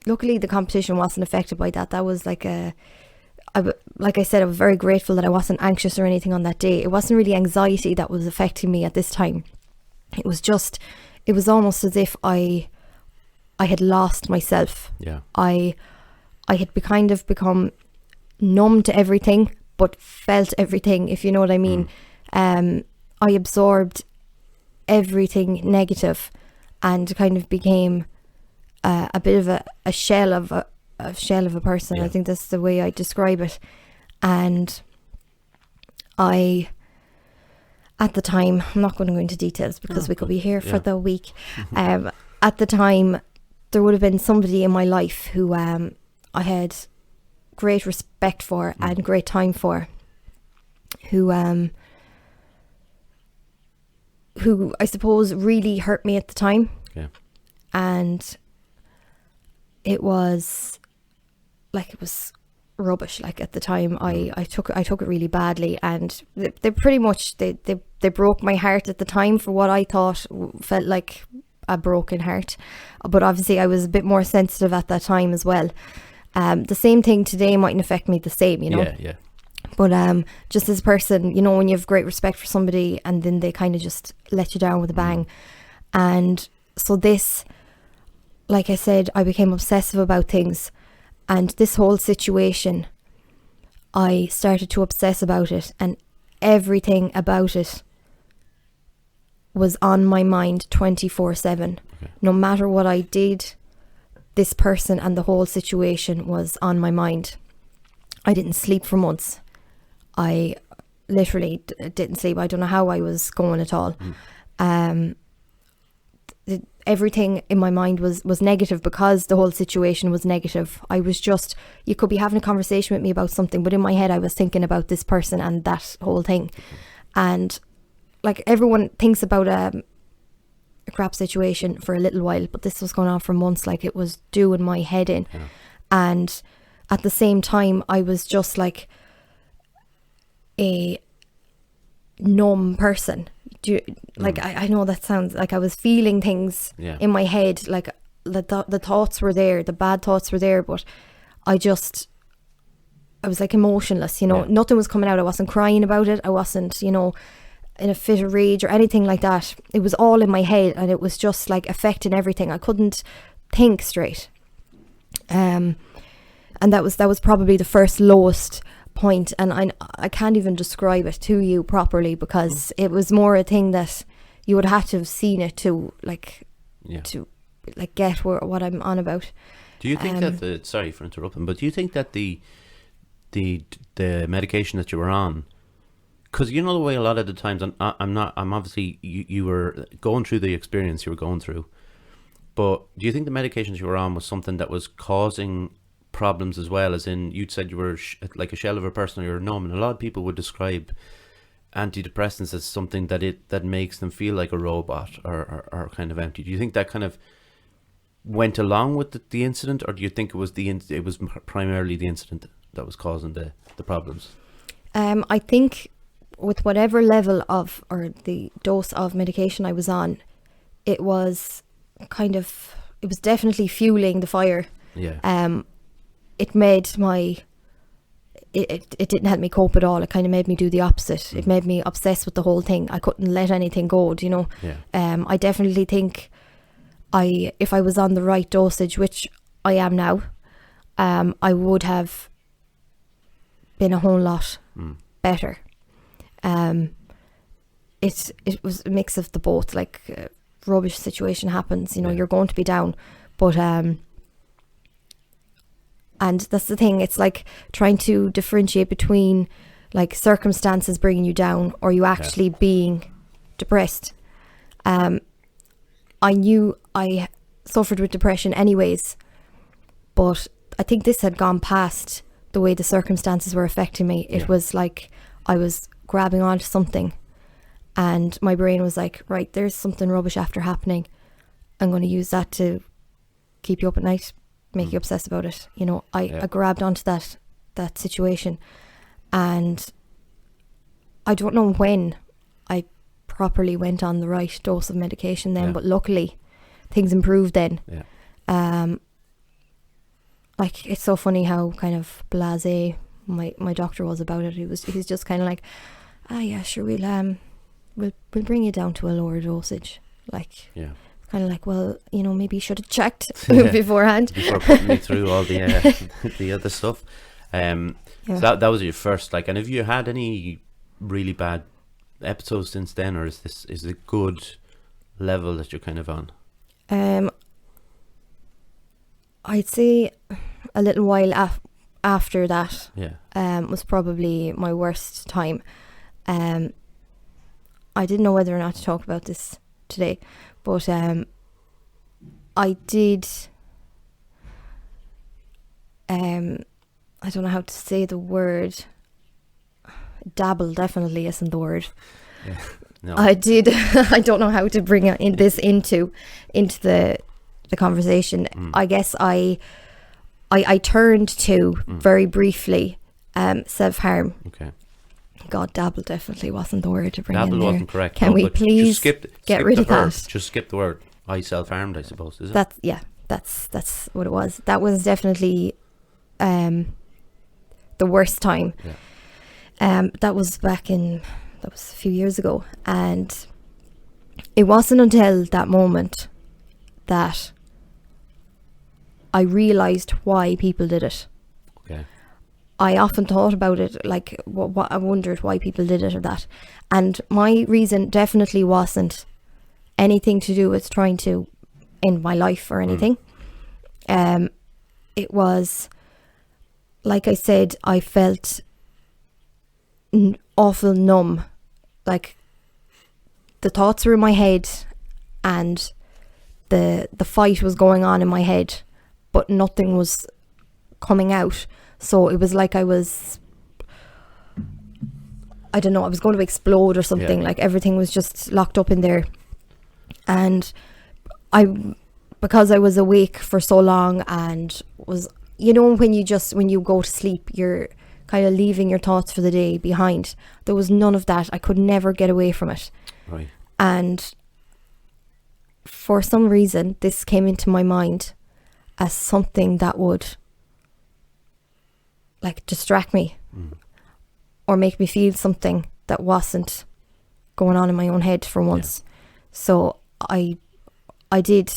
S2: luckily the competition wasn't affected by that. That was like I said, I was very grateful that I wasn't anxious or anything on that day. It wasn't really anxiety that was affecting me at this time. It was almost as if I I had lost myself.
S1: Yeah.
S2: I had kind of become numb to everything, but felt everything, if you know what I mean. I absorbed everything negative and kind of became a bit of a shell of a person.
S1: Yeah.
S2: I think that's the way I describe it. And I, at the time, I'm not going to go into details because we could be here for the week. At the time, there would have been somebody in my life who I had great respect for and great time for, who I suppose really hurt me at the time.
S1: Yeah.
S2: And it was rubbish. Like at the time, I took it really badly, and they pretty much they broke my heart at the time for what I thought felt like a broken heart. But obviously I was a bit more sensitive at that time as well. The same thing today mightn't affect me the same, you know.
S1: Yeah.
S2: But just as a person, you know, when you have great respect for somebody and then they kind of just let you down with a bang. And so this, like I said, I became obsessive about things. And this whole situation, I started to obsess about it, and everything about it was on my mind 24/7.
S1: Okay.
S2: No matter what I did, this person and the whole situation was on my mind. I didn't sleep for months. I literally didn't sleep. I don't know how I was going at all. Everything in my mind was negative because the whole situation was negative. I was just, you could be having a conversation with me about something, but in my head I was thinking about this person and that whole thing. And like everyone thinks about a crap situation for a little while, but this was going on for months. Like it was doing my head in. Yeah. And at the same time, I was just like a numb person. I know that sounds like I was feeling things in my head, like the thoughts were there, the bad thoughts were there, but I was like emotionless, you know. Nothing was coming out. I wasn't crying about it. I wasn't, you know, in a fit of rage or anything like that. It was all in my head, and it was just like affecting everything. I couldn't think straight. And that was probably the first lowest point, and I can't even describe it to you properly because it was more a thing that you would have to have seen it to get what I'm on about.
S1: Do you think that sorry for interrupting, but do you think that the medication that you were on, because you know the way a lot of the times I'm obviously you were going through the experience you were going through, but do you think the medications you were on was something that was causing problems as well? As in, you'd said you were like a shell of a person, or you're numb, and a lot of people would describe antidepressants as something that makes them feel like a robot or kind of empty. Do you think that kind of went along with the incident, or do you think it was primarily the incident that was causing the problems?
S2: I think with whatever level of or the dose of medication I was on, it was definitely fueling the fire.
S1: Yeah.
S2: It made it didn't help me cope at all. It kind of made me do the opposite. It made me obsessed with the whole thing. I couldn't let anything go, you know.
S1: Yeah.
S2: I definitely think if I was on the right dosage, which I am now, I would have been a whole lot better. It was a mix of the both. Like rubbish situation happens, you know, you're going to be down, but and that's the thing, it's like trying to differentiate between like circumstances bringing you down or you actually being depressed. I knew I suffered with depression anyways, but I think this had gone past the way the circumstances were affecting me. It was like I was grabbing onto something and my brain was like, right, there's something rubbish after happening. I'm going to use that to keep you up at night, make you obsessed about it. You know, I grabbed onto that situation, and I don't know when I properly went on the right dose of medication then, but luckily things improved then. Like it's so funny how kind of blasé my doctor was about it. He's just kind of like, yeah, sure, we'll bring you down to a lower dosage, like kind of like, well, you know, maybe you should have checked beforehand.
S1: Before putting me through all the the other stuff. So that was your first, like, and have you had any really bad episodes since then, or is it a good level that you're kind of on?
S2: I'd say a little while after that was probably my worst time. I didn't know whether or not to talk about this today, but I did I don't know how to say the word. Dabble definitely isn't the word. No. I did. I don't know how to bring this into the conversation. I guess I turned to very briefly self-harm.
S1: Okay.
S2: God, dabble definitely wasn't the word to bring
S1: dabble
S2: in there.
S1: Wasn't correct.
S2: Can we please
S1: skip
S2: get rid of that?
S1: Just skip the word. I self-harmed, I suppose, is it?
S2: That's what it was. That was definitely the worst time. That was a few years ago, and it wasn't until that moment that I realised why people did it.
S1: Okay.
S2: I often thought about it, like what I wondered why people did it or that, and my reason definitely wasn't anything to do with trying to end my life or anything. It was, like I said, I felt awful numb, like the thoughts were in my head and the fight was going on in my head, but nothing was coming out. So it was like I was going to explode or something. Like everything was just locked up in there, and because I was awake for so long and was, you know, when you go to sleep, you're kind of leaving your thoughts for the day behind. There was none of that. I could never get away from it.
S1: Right. And
S2: for some reason, this came into my mind as something that would like distract me or make me feel something that wasn't going on in my own head for once. So I did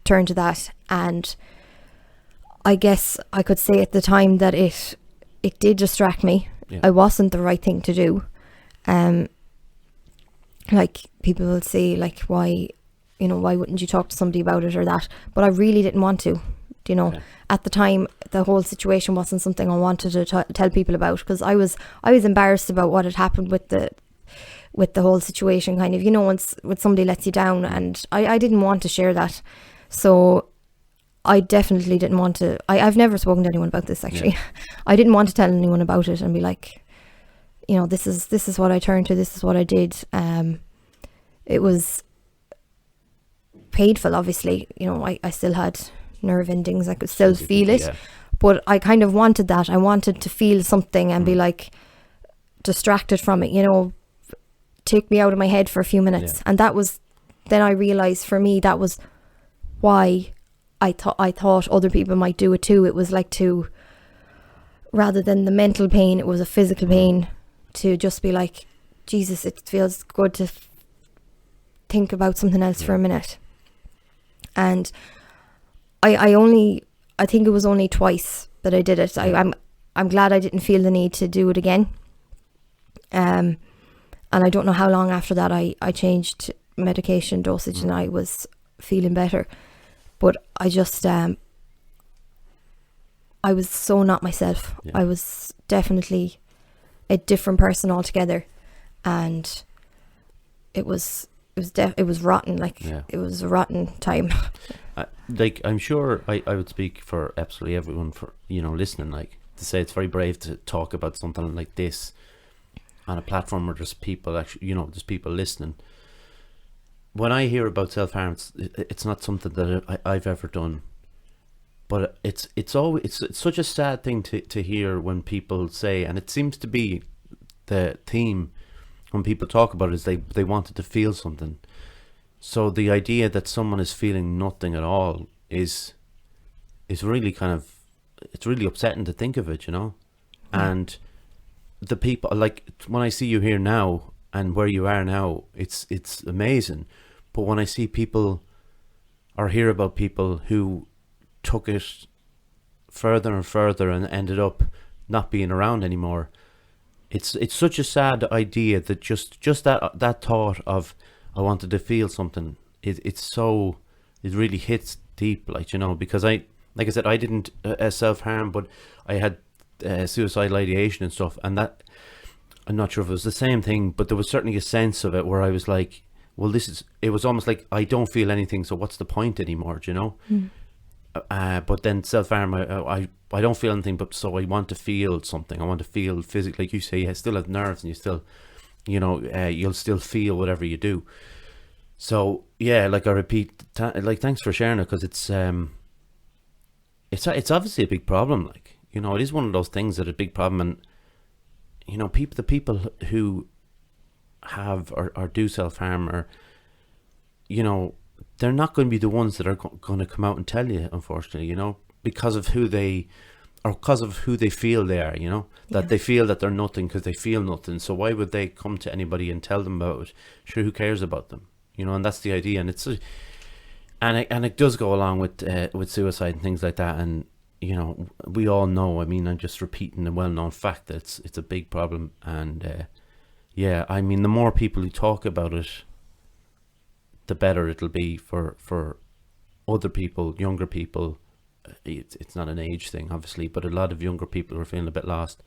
S2: turn to that, and I guess I could say at the time that it did distract me. I wasn't the right thing to do. Like people will say, like, why wouldn't you talk to somebody about it or that? But I really didn't want to, you know. At the time, the whole situation wasn't something I wanted to tell people about, because I was embarrassed about what had happened with the whole situation, kind of, you know, once somebody lets you down, and I didn't want to share that. So I definitely didn't want to. I've never spoken to anyone about this, actually. I didn't want to tell anyone about it and be like, you know, this is what I turned to, this is what I did. It was painful, obviously. You know, I still had nerve endings, I could still feel it. But I kind of wanted that. I wanted to feel something and be like distracted from it, you know, take me out of my head for a few minutes. And that was, then I realised for me, that was why I thought other people might do it too. It was like to, rather than the mental pain, it was a physical pain, to just be like, Jesus, it feels good to think about something else for a minute. And I think it was only twice that I did it. I'm glad I didn't feel the need to do it again. And I don't know how long after that I changed medication dosage and I was feeling better. But I just, I was so not myself. I was definitely a different person altogether, and it was rotten. Like it was a rotten time.
S1: Like, I'm sure I would speak for absolutely everyone, for, you know, listening, like, to say it's very brave to talk about something like this on a platform where there's people actually, you know, there's people listening. When I hear about self-harm, it's not something that I've ever done, but it's such a sad thing to hear when people say, and it seems to be the theme when people talk about it, is they wanted to feel something. So the idea that someone is feeling nothing at all is really kind of, it's really upsetting to think of it, you know. And the people, like, when I see you here now and where you are now, it's amazing. But when I see people or hear about people who took it further and further and ended up not being around anymore, it's such a sad idea that just that thought of I wanted to feel something, it really hits deep, like, you know, because like I said, I didn't self-harm, but I had suicidal ideation and stuff, and that, I'm not sure if it was the same thing, but there was certainly a sense of it where I was like, well, it was almost like I don't feel anything, so what's the point anymore, do you know? But then self-harm, I don't feel anything, but so I want to feel something. I want to feel physically, like you say, you still have nerves, and you still, you know, you'll still feel whatever you do. So yeah, like I repeat, like, thanks for sharing it, because it's obviously a big problem. Like, you know, it is one of those things that are a big problem, and you know, the people who have or do self-harm, or, you know, they're not going to be the ones that are going to come out and tell you, unfortunately, you know, because of who they feel they are, you know, that they feel that they're nothing because they feel nothing. So why would they come to anybody and tell them about it? Sure, who cares about them, you know? And that's the idea. And it does go along with suicide and things like that. And, you know, we all know, I mean, I'm just repeating a well-known fact that it's a big problem. And yeah, I mean, the more people who talk about it, the better it'll be for other people, younger people. It's not an age thing, obviously, but a lot of younger people are feeling a bit lost.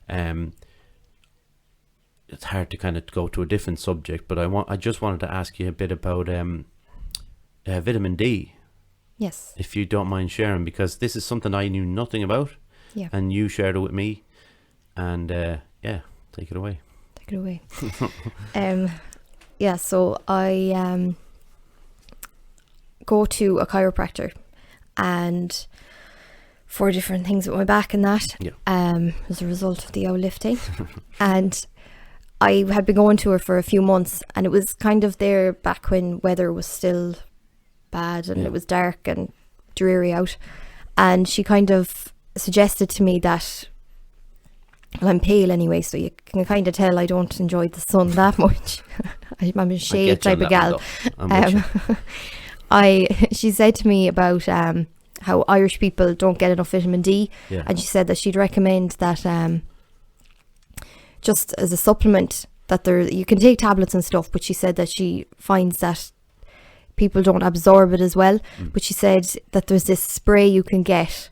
S1: It's hard to kind of go to a different subject, but I just wanted to ask you a bit about vitamin D.
S2: Yes.
S1: If you don't mind sharing, because this is something I knew nothing about.
S2: Yeah.
S1: And you shared it with me, and yeah, take it away.
S2: Take it away. Yeah, so I go to a chiropractor, and for different things with my back and that, as a result of the old lifting. And I had been going to her for a few months, and it was kind of there back when weather was still bad and it was dark and dreary out. And she kind of suggested to me that, well, I'm pale anyway, so you can kind of tell I don't enjoy the sun that much. I'm a shade type of gal. She said to me about how Irish people don't get enough vitamin D, and she said that she'd recommend that just as a supplement, that you can take tablets and stuff, but she said that she finds that people don't absorb it as well. But she said that there's this spray you can get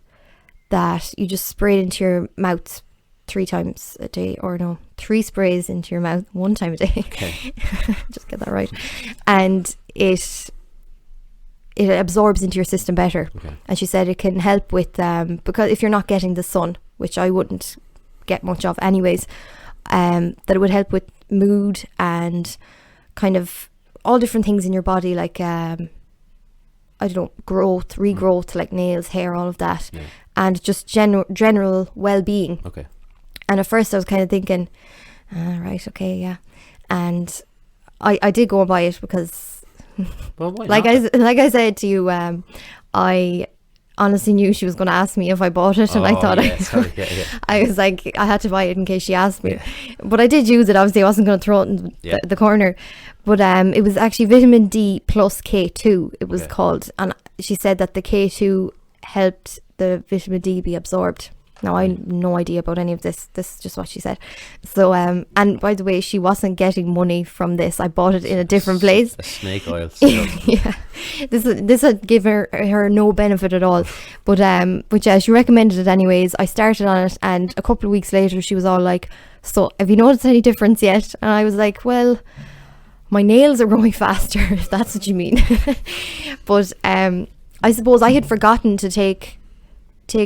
S2: that you just spray it into your mouth 3 times a day, or no, 3 sprays into your mouth 1 time a day. Okay. Just get that right. And it absorbs into your system better. Okay. And she said it can help with because if you're not getting the sun, which I wouldn't get much of anyways, that it would help with mood and kind of all different things in your body, like I don't know, growth, regrowth, like nails, hair, all of that, and just general well-being. Okay. And at first I was kind of thinking, right, okay, yeah. And I did go and buy it because, well, like I said to you, I honestly knew she was going to ask me if I bought it, and I thought I was like, I had to buy it in case she asked me. But I did use it. Obviously I wasn't going to throw it in the corner. But it was actually vitamin D plus K2 it was called, and she said that the K2 helped the vitamin D be absorbed. Now, I have no idea about any of this. This is just what she said. So, and by the way, she wasn't getting money from this. I bought it in a different place. A snake oil. Yeah. This had given her no benefit at all. But yeah, she recommended it anyways. I started on it, and a couple of weeks later, she was all like, so have you noticed any difference yet? And I was like, well, my nails are growing faster, if that's what you mean. But I suppose I had forgotten to take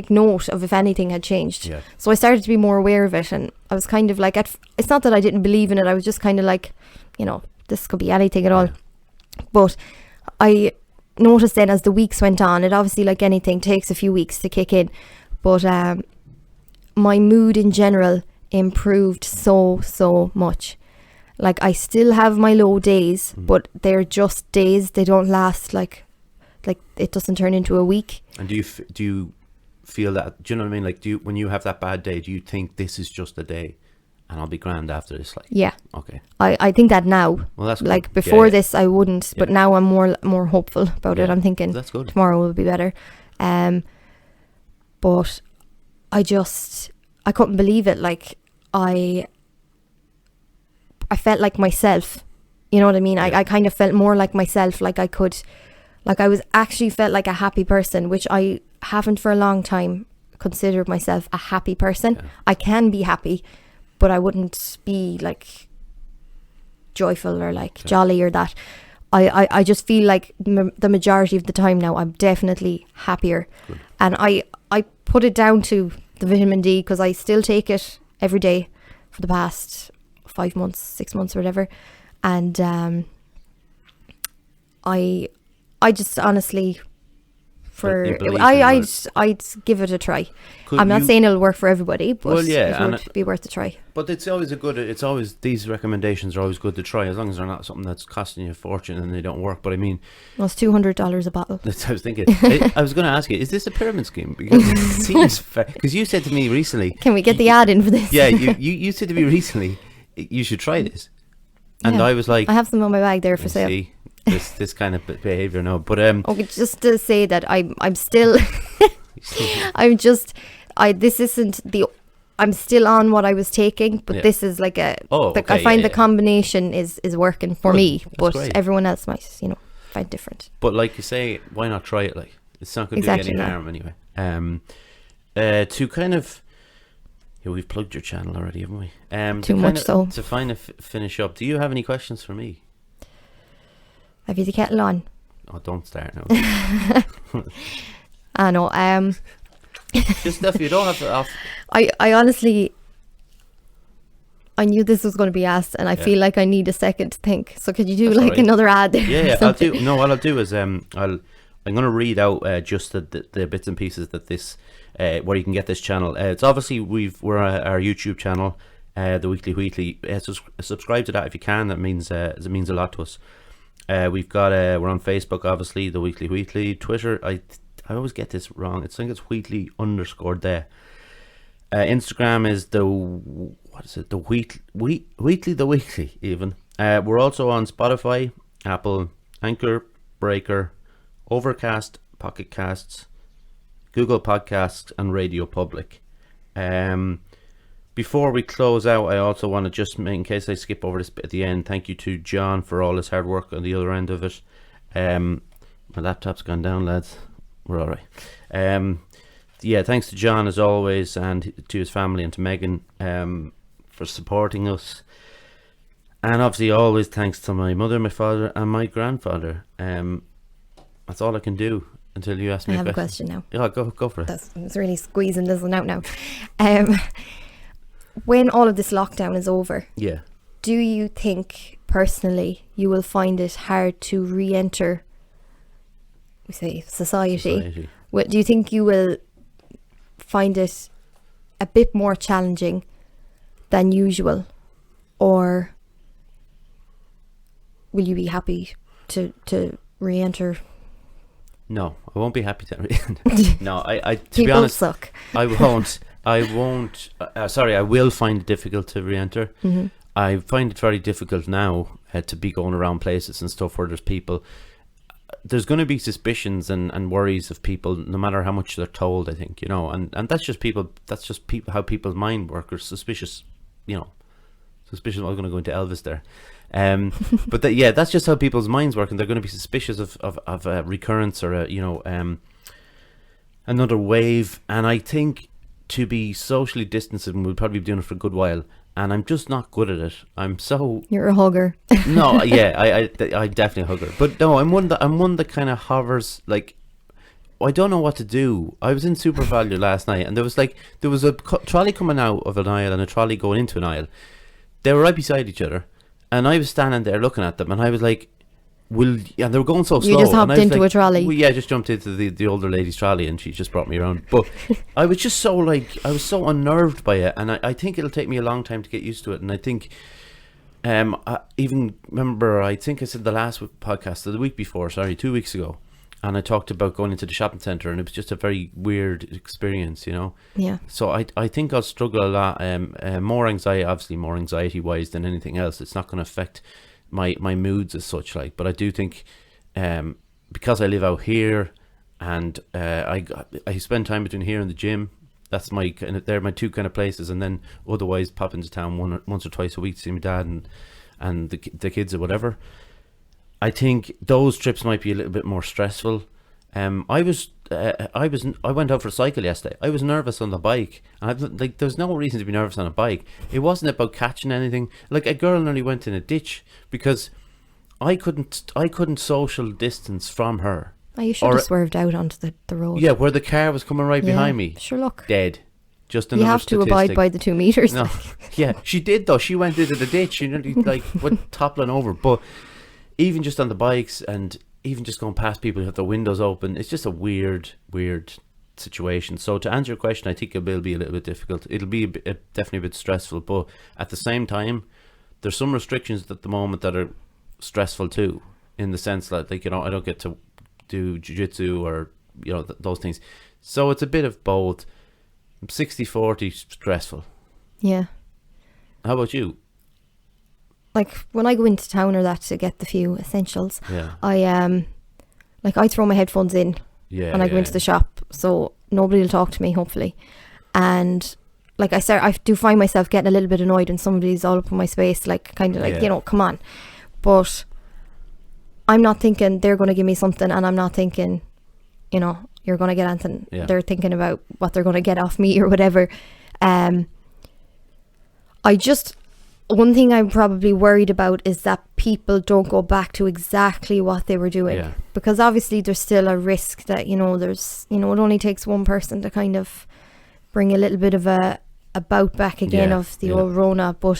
S2: note of if anything had changed. So I started to be more aware of it, and I was kind of like, it's not that I didn't believe in it, I was just kind of like, you know, this could be anything at all. But I noticed then as the weeks went on, it obviously, like anything, takes a few weeks to kick in, but my mood in general improved so much. Like, I still have my low days, but they're just days. They don't last like it doesn't turn into a week. And do you feel that, do you know what I mean, like, when you have that bad day, do you think this is just a day and I'll be grand after this? Like, yeah,
S1: Okay.
S2: I think that now.
S1: Well, that's good.
S2: Like before
S1: Yeah.
S2: this, I wouldn't, but now I'm more hopeful about it.
S1: Yeah.
S2: I'm thinking
S1: That's good.
S2: tomorrow will be better. But I couldn't believe it. Like I felt like myself. You know what I mean?
S1: Yeah.
S2: I kind of felt more like myself. Like I was actually felt like a happy person, which I haven't for a long time considered myself a happy person.
S1: Yeah.
S2: I can be happy, but I wouldn't be like joyful or like jolly or that. I just feel like the majority of the time now I'm definitely happier.
S1: Good.
S2: And I put it down to the vitamin D, because I still take it every day for the past 5 months, 6 months or whatever. And I just honestly,
S1: You believe in
S2: I'd give it a try.
S1: Could
S2: I'm not
S1: you-
S2: saying it'll work for everybody, but
S1: Well, yeah,
S2: it
S1: and
S2: would be worth a try.
S1: But it's always these recommendations are always good to try, as long as they're not something that's costing you a fortune and they don't work. But I mean,
S2: Well, it's $200 a bottle.
S1: that's, I was thinking. I was going to ask you, is this a pyramid scheme? Because it seems fair. Because you said to me recently.
S2: Can we get the ad in for this?
S1: Yeah, you said to me recently, you should try this, and
S2: Yeah.
S1: I was like,
S2: I have some on my bag there for
S1: you
S2: sale.
S1: see, this kind of behavior now. But
S2: Okay, just to say that I'm still I'm still on what I was taking, but
S1: Yeah.
S2: this is like
S1: Oh,
S2: I
S1: okay,
S2: find
S1: yeah,
S2: the
S1: yeah.
S2: combination is working for
S1: Good,
S2: me,
S1: that's
S2: but
S1: great.
S2: everyone else might, find different.
S1: But like you say, why not try it? Like, it's not going to
S2: Exactly
S1: do you any
S2: that.
S1: harm anyway. To kind of, yeah, we've plugged your channel already, haven't we?
S2: Too much so.
S1: To finish up, do you have any questions for me?
S2: Have you the kettle on?
S1: Oh, don't start now.
S2: I know.
S1: Just stuff you don't have to off.
S2: I honestly, I knew this was going to be asked, and I
S1: Yeah.
S2: feel like I need a second to think. So could you do
S1: That's
S2: like
S1: alright.
S2: another ad there?
S1: Yeah,
S2: or
S1: yeah. I'll
S2: something?
S1: do. No, what I'll do is I'm going to read out just the bits and pieces that this where you can get this channel. It's obviously we're our YouTube channel, the Weekly Wheatley. Subscribe to that if you can. That means it means a lot to us. We've got we're on Facebook, obviously, the Weekly Wheatley. Twitter, I always get this wrong. I think it's Wheatley _ there. Instagram is the Wheatley the Weekly even. We're also on Spotify, Apple, Anchor, Breaker, Overcast, Pocket Casts, Google Podcasts, and Radio Public. Before we close out, I also want to just, in case I skip over this bit at the end, thank you to John for all his hard work on the other end of it. My laptop's gone down, lads. We're all right. Yeah, thanks to John as always, and to his family, and to Megan for supporting us. And obviously always thanks to my mother, my father, and my grandfather. That's all I can do until you ask me
S2: I have a question now.
S1: Yeah, go for it.
S2: It's really squeezing this one out now. When all of this lockdown is over,
S1: Yeah.
S2: do you think personally you will find it hard to re-enter, we say, society? Do you think you will find it a bit more challenging than usual, or will you be happy to re-enter?
S1: No, I won't be happy to. No, I to be
S2: People
S1: honest,
S2: suck.
S1: I won't. Sorry, I will find it difficult to re-enter.
S2: Mm-hmm.
S1: I find it very difficult now to be going around places and stuff where there's people. There's going to be suspicions and worries of people, no matter how much they're told. I think, and that's just people. That's just people. How people's mind work are suspicious. Suspicious. I'm going to go into Elvis there. But that's just how people's minds work, and they're going to be suspicious of a recurrence or another wave. And I think to be socially distancing, we'll probably be doing it for a good while, and I'm just not good at it. I'm so
S2: You're a hugger.
S1: no, yeah, I definitely hug her, but no, I'm one that kind of hovers. Like, I don't know what to do. I was in Super Value last night, and there was a trolley coming out of an aisle and a trolley going into an aisle. They were right beside each other, and I was standing there looking at them, and I was like, and they were going so slow.
S2: You just
S1: and
S2: hopped
S1: I was
S2: into
S1: like,
S2: a trolley.
S1: Well, yeah, I just jumped into the older lady's trolley, and she just brought me around. But I was just so I was so unnerved by it, and I think it'll take me a long time to get used to it. And I think, I even remember, I think I said the last podcast, or the week before, 2 weeks ago, and I talked about going into the shopping centre, and it was just a very weird experience, you know.
S2: Yeah.
S1: So I think I'll struggle a lot. More anxiety wise than anything else. It's not going to affect my moods as such, like. But I do think, because I live out here, and I spend time between here and the gym. That's my kind of, they're my two kind of places, and then otherwise pop into town once or twice a week to see my dad and the kids or whatever. I think those trips might be a little bit more stressful. I went out for a cycle yesterday. I was nervous on the bike. There's no reason to be nervous on a bike. It wasn't about catching anything. Like, a girl nearly went in a ditch because I couldn't social distance from her.
S2: Oh, you should have swerved out onto the road.
S1: Yeah, where the car was coming right behind me.
S2: Sure, look.
S1: Dead. Just another
S2: You have
S1: statistic.
S2: to abide by the 2 meters.
S1: No. Yeah, she did though. She went into the ditch. She nearly went toppling over. But even just on the bikes, and even just going past people who have their windows open, it's just a weird situation. So to answer your question, I think it will be a little bit difficult. It'll be definitely a bit stressful, but at the same time, there's some restrictions at the moment that are stressful too, in the sense that, like, you know, I don't get to do jiu-jitsu or, you know, those things. So it's a bit of both. 60-40 stressful.
S2: Yeah.
S1: How about you?
S2: Like, when I go into town or that to get the few essentials,
S1: Yeah.
S2: I throw my headphones in, and I go into the shop, so nobody will talk to me, hopefully. And like, I do find myself getting a little bit annoyed when somebody's all up in my space, like, kind of like, you know, come on. But I'm not thinking they're going to give me something, and I'm not thinking, you know, you're going to get anything.
S1: Yeah.
S2: They're thinking about what they're going to get off me or whatever. One thing I'm probably worried about is that people don't go back to exactly what they were doing.
S1: Yeah.
S2: Because obviously there's still a risk that, you know, it only takes one person to kind of bring a little bit of a bout back again of the old Rona. But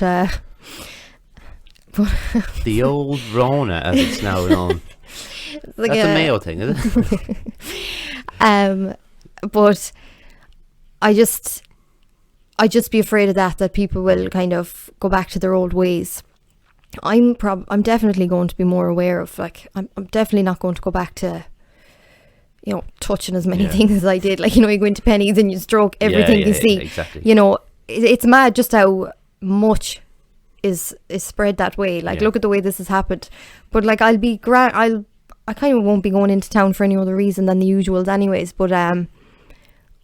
S1: the old Rona, as it's now known.
S2: Like
S1: That's a Mayo thing, is it?
S2: But I just be afraid of that people will kind of go back to their old ways. I'm definitely going to be more aware of, like, I'm definitely not going to go back to, you know, touching as many things as I did. Like, you know, you go into Pennies and you stroke everything you see.
S1: Exactly.
S2: You know, it's mad just how much is spread that way. Like, look at the way this has happened. But like, I kind of won't be going into town for any other reason than the usuals anyways. But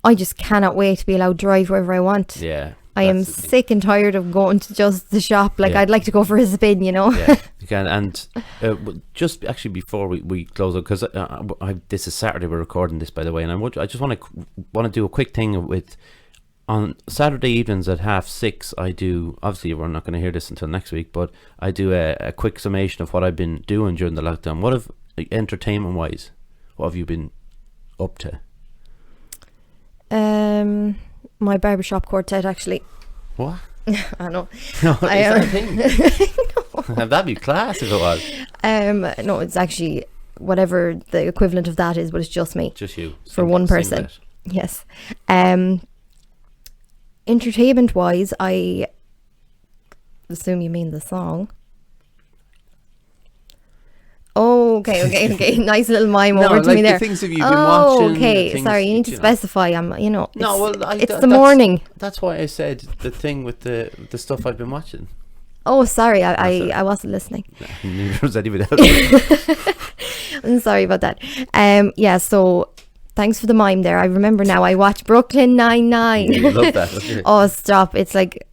S2: I just cannot wait to be allowed to drive wherever I want.
S1: Yeah.
S2: I am sick and tired of going to just the shop. Like, I'd like to go for a spin, you know.
S1: Yeah, you can. And just actually before we close up, because this is Saturday, we're recording this, by the way, and I just want to do a quick thing with, on Saturday evenings at 6:30, I do, obviously we're not going to hear this until next week, but I do a quick summation of what I've been doing during the lockdown. What have, entertainment wise, what have you been up to?
S2: My barbershop quartet, actually.
S1: What?
S2: I know.
S1: No, is that a thing? No. That'd be class if it was.
S2: No, it's actually whatever the equivalent of that is, but it's just me.
S1: Just you.
S2: For one person. Yes. Entertainment wise, I assume you mean the song. Oh, okay. Nice little mime over to me there.
S1: The things have you been watching?
S2: Okay. Sorry, you need to specify. It's the
S1: that's,
S2: morning.
S1: That's why I said the thing with the stuff I've been watching.
S2: Oh, sorry, I wasn't listening.
S1: Neither was anybody else.
S2: I'm sorry about that. Yeah. So, thanks for the mime there. I remember now. I watched Brooklyn Nine-Nine.
S1: You love that.
S2: Oh, stop! It's like,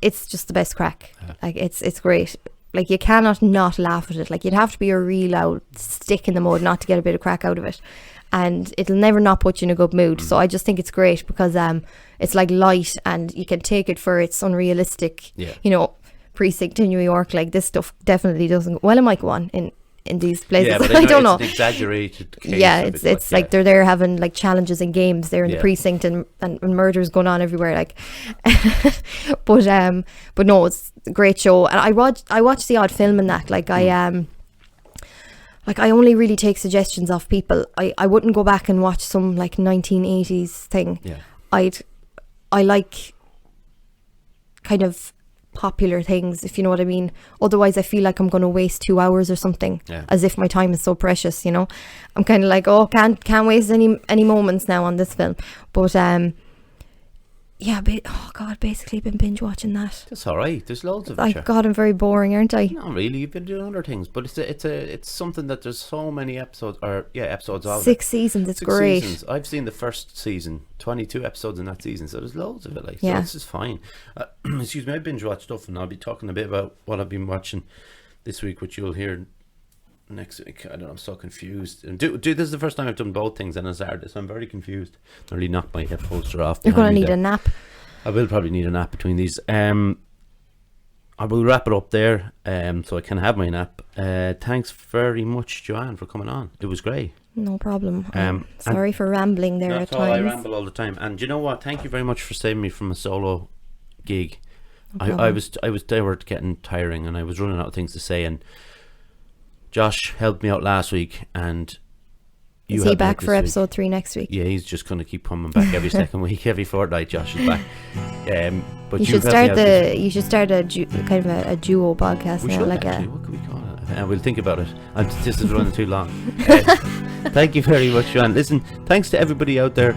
S2: it's just the best crack.
S1: Yeah.
S2: Like, it's great. Like, you cannot not laugh at it. Like, you'd have to be a real loud stick in the mud not to get a bit of crack out of it. And it'll never not put you in a good mood. So I just think it's great because it's like light and you can take it for its unrealistic, you know, precinct in New York. Like, this stuff definitely doesn't. Well, it might go on in these places.
S1: Yeah, but
S2: I don't know.
S1: It's an exaggerated case.
S2: Yeah, it's like they're there having like challenges and games there in the precinct and murders going on everywhere. Like, but no, it's a great show. And I watched the odd film in that. Like, I only really take suggestions off people. I wouldn't go back and watch some like 1980s thing.
S1: Yeah.
S2: I like kind of popular things, if you know what I mean. Otherwise I feel like I'm going to waste 2 hours or something, as if my time is so precious, you know. I'm kind of like, oh, can't waste any moments now on this film. But yeah, basically been binge watching that.
S1: That's all right. There's loads of
S2: it. God, I'm very boring, aren't I?
S1: Not really. You've been doing other things, but it's something that there's so many episodes of
S2: 6 seasons. It's great.
S1: Seasons. I've seen the first season, 22 episodes in that season, so there's loads of it. Like,
S2: yeah.
S1: So this is fine. Excuse me. I binge watch stuff, and I'll be talking a bit about what I've been watching this week, which you'll hear next week. I don't know. I'm so confused. And this is the first time I've done both things, and it's hard. So I'm very confused. Nearly knocked my head poster off.
S2: You're going to need a nap.
S1: I will probably need a nap between these. I will wrap it up there, so I can have my nap. Thanks very much, Joanne, for coming on. It was great.
S2: No problem. Sorry for rambling there at times.
S1: I ramble all the time. And you know what? Thank you very much for saving me from a solo gig.
S2: No
S1: they were getting tiring, and I was running out of things to say. And Josh helped me out last week, and
S2: is he back for episode 3 next week?
S1: Yeah, he's just going to keep coming back every second week, every fortnight. Josh is back. But
S2: you should start a kind of a duo podcast now.
S1: What could we call it? We'll think about it. This is running too long. Thank you very much, Joanne. Listen, thanks to everybody out there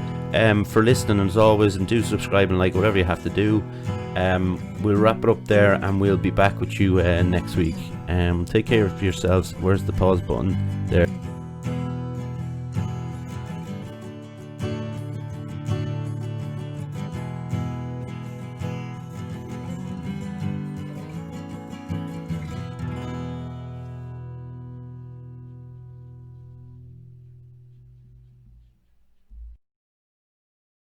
S1: for listening, as always, and do subscribe and like whatever you have to do. We'll wrap it up there, and we'll be back with you next week. Take care of yourselves. Where's the pause button? There.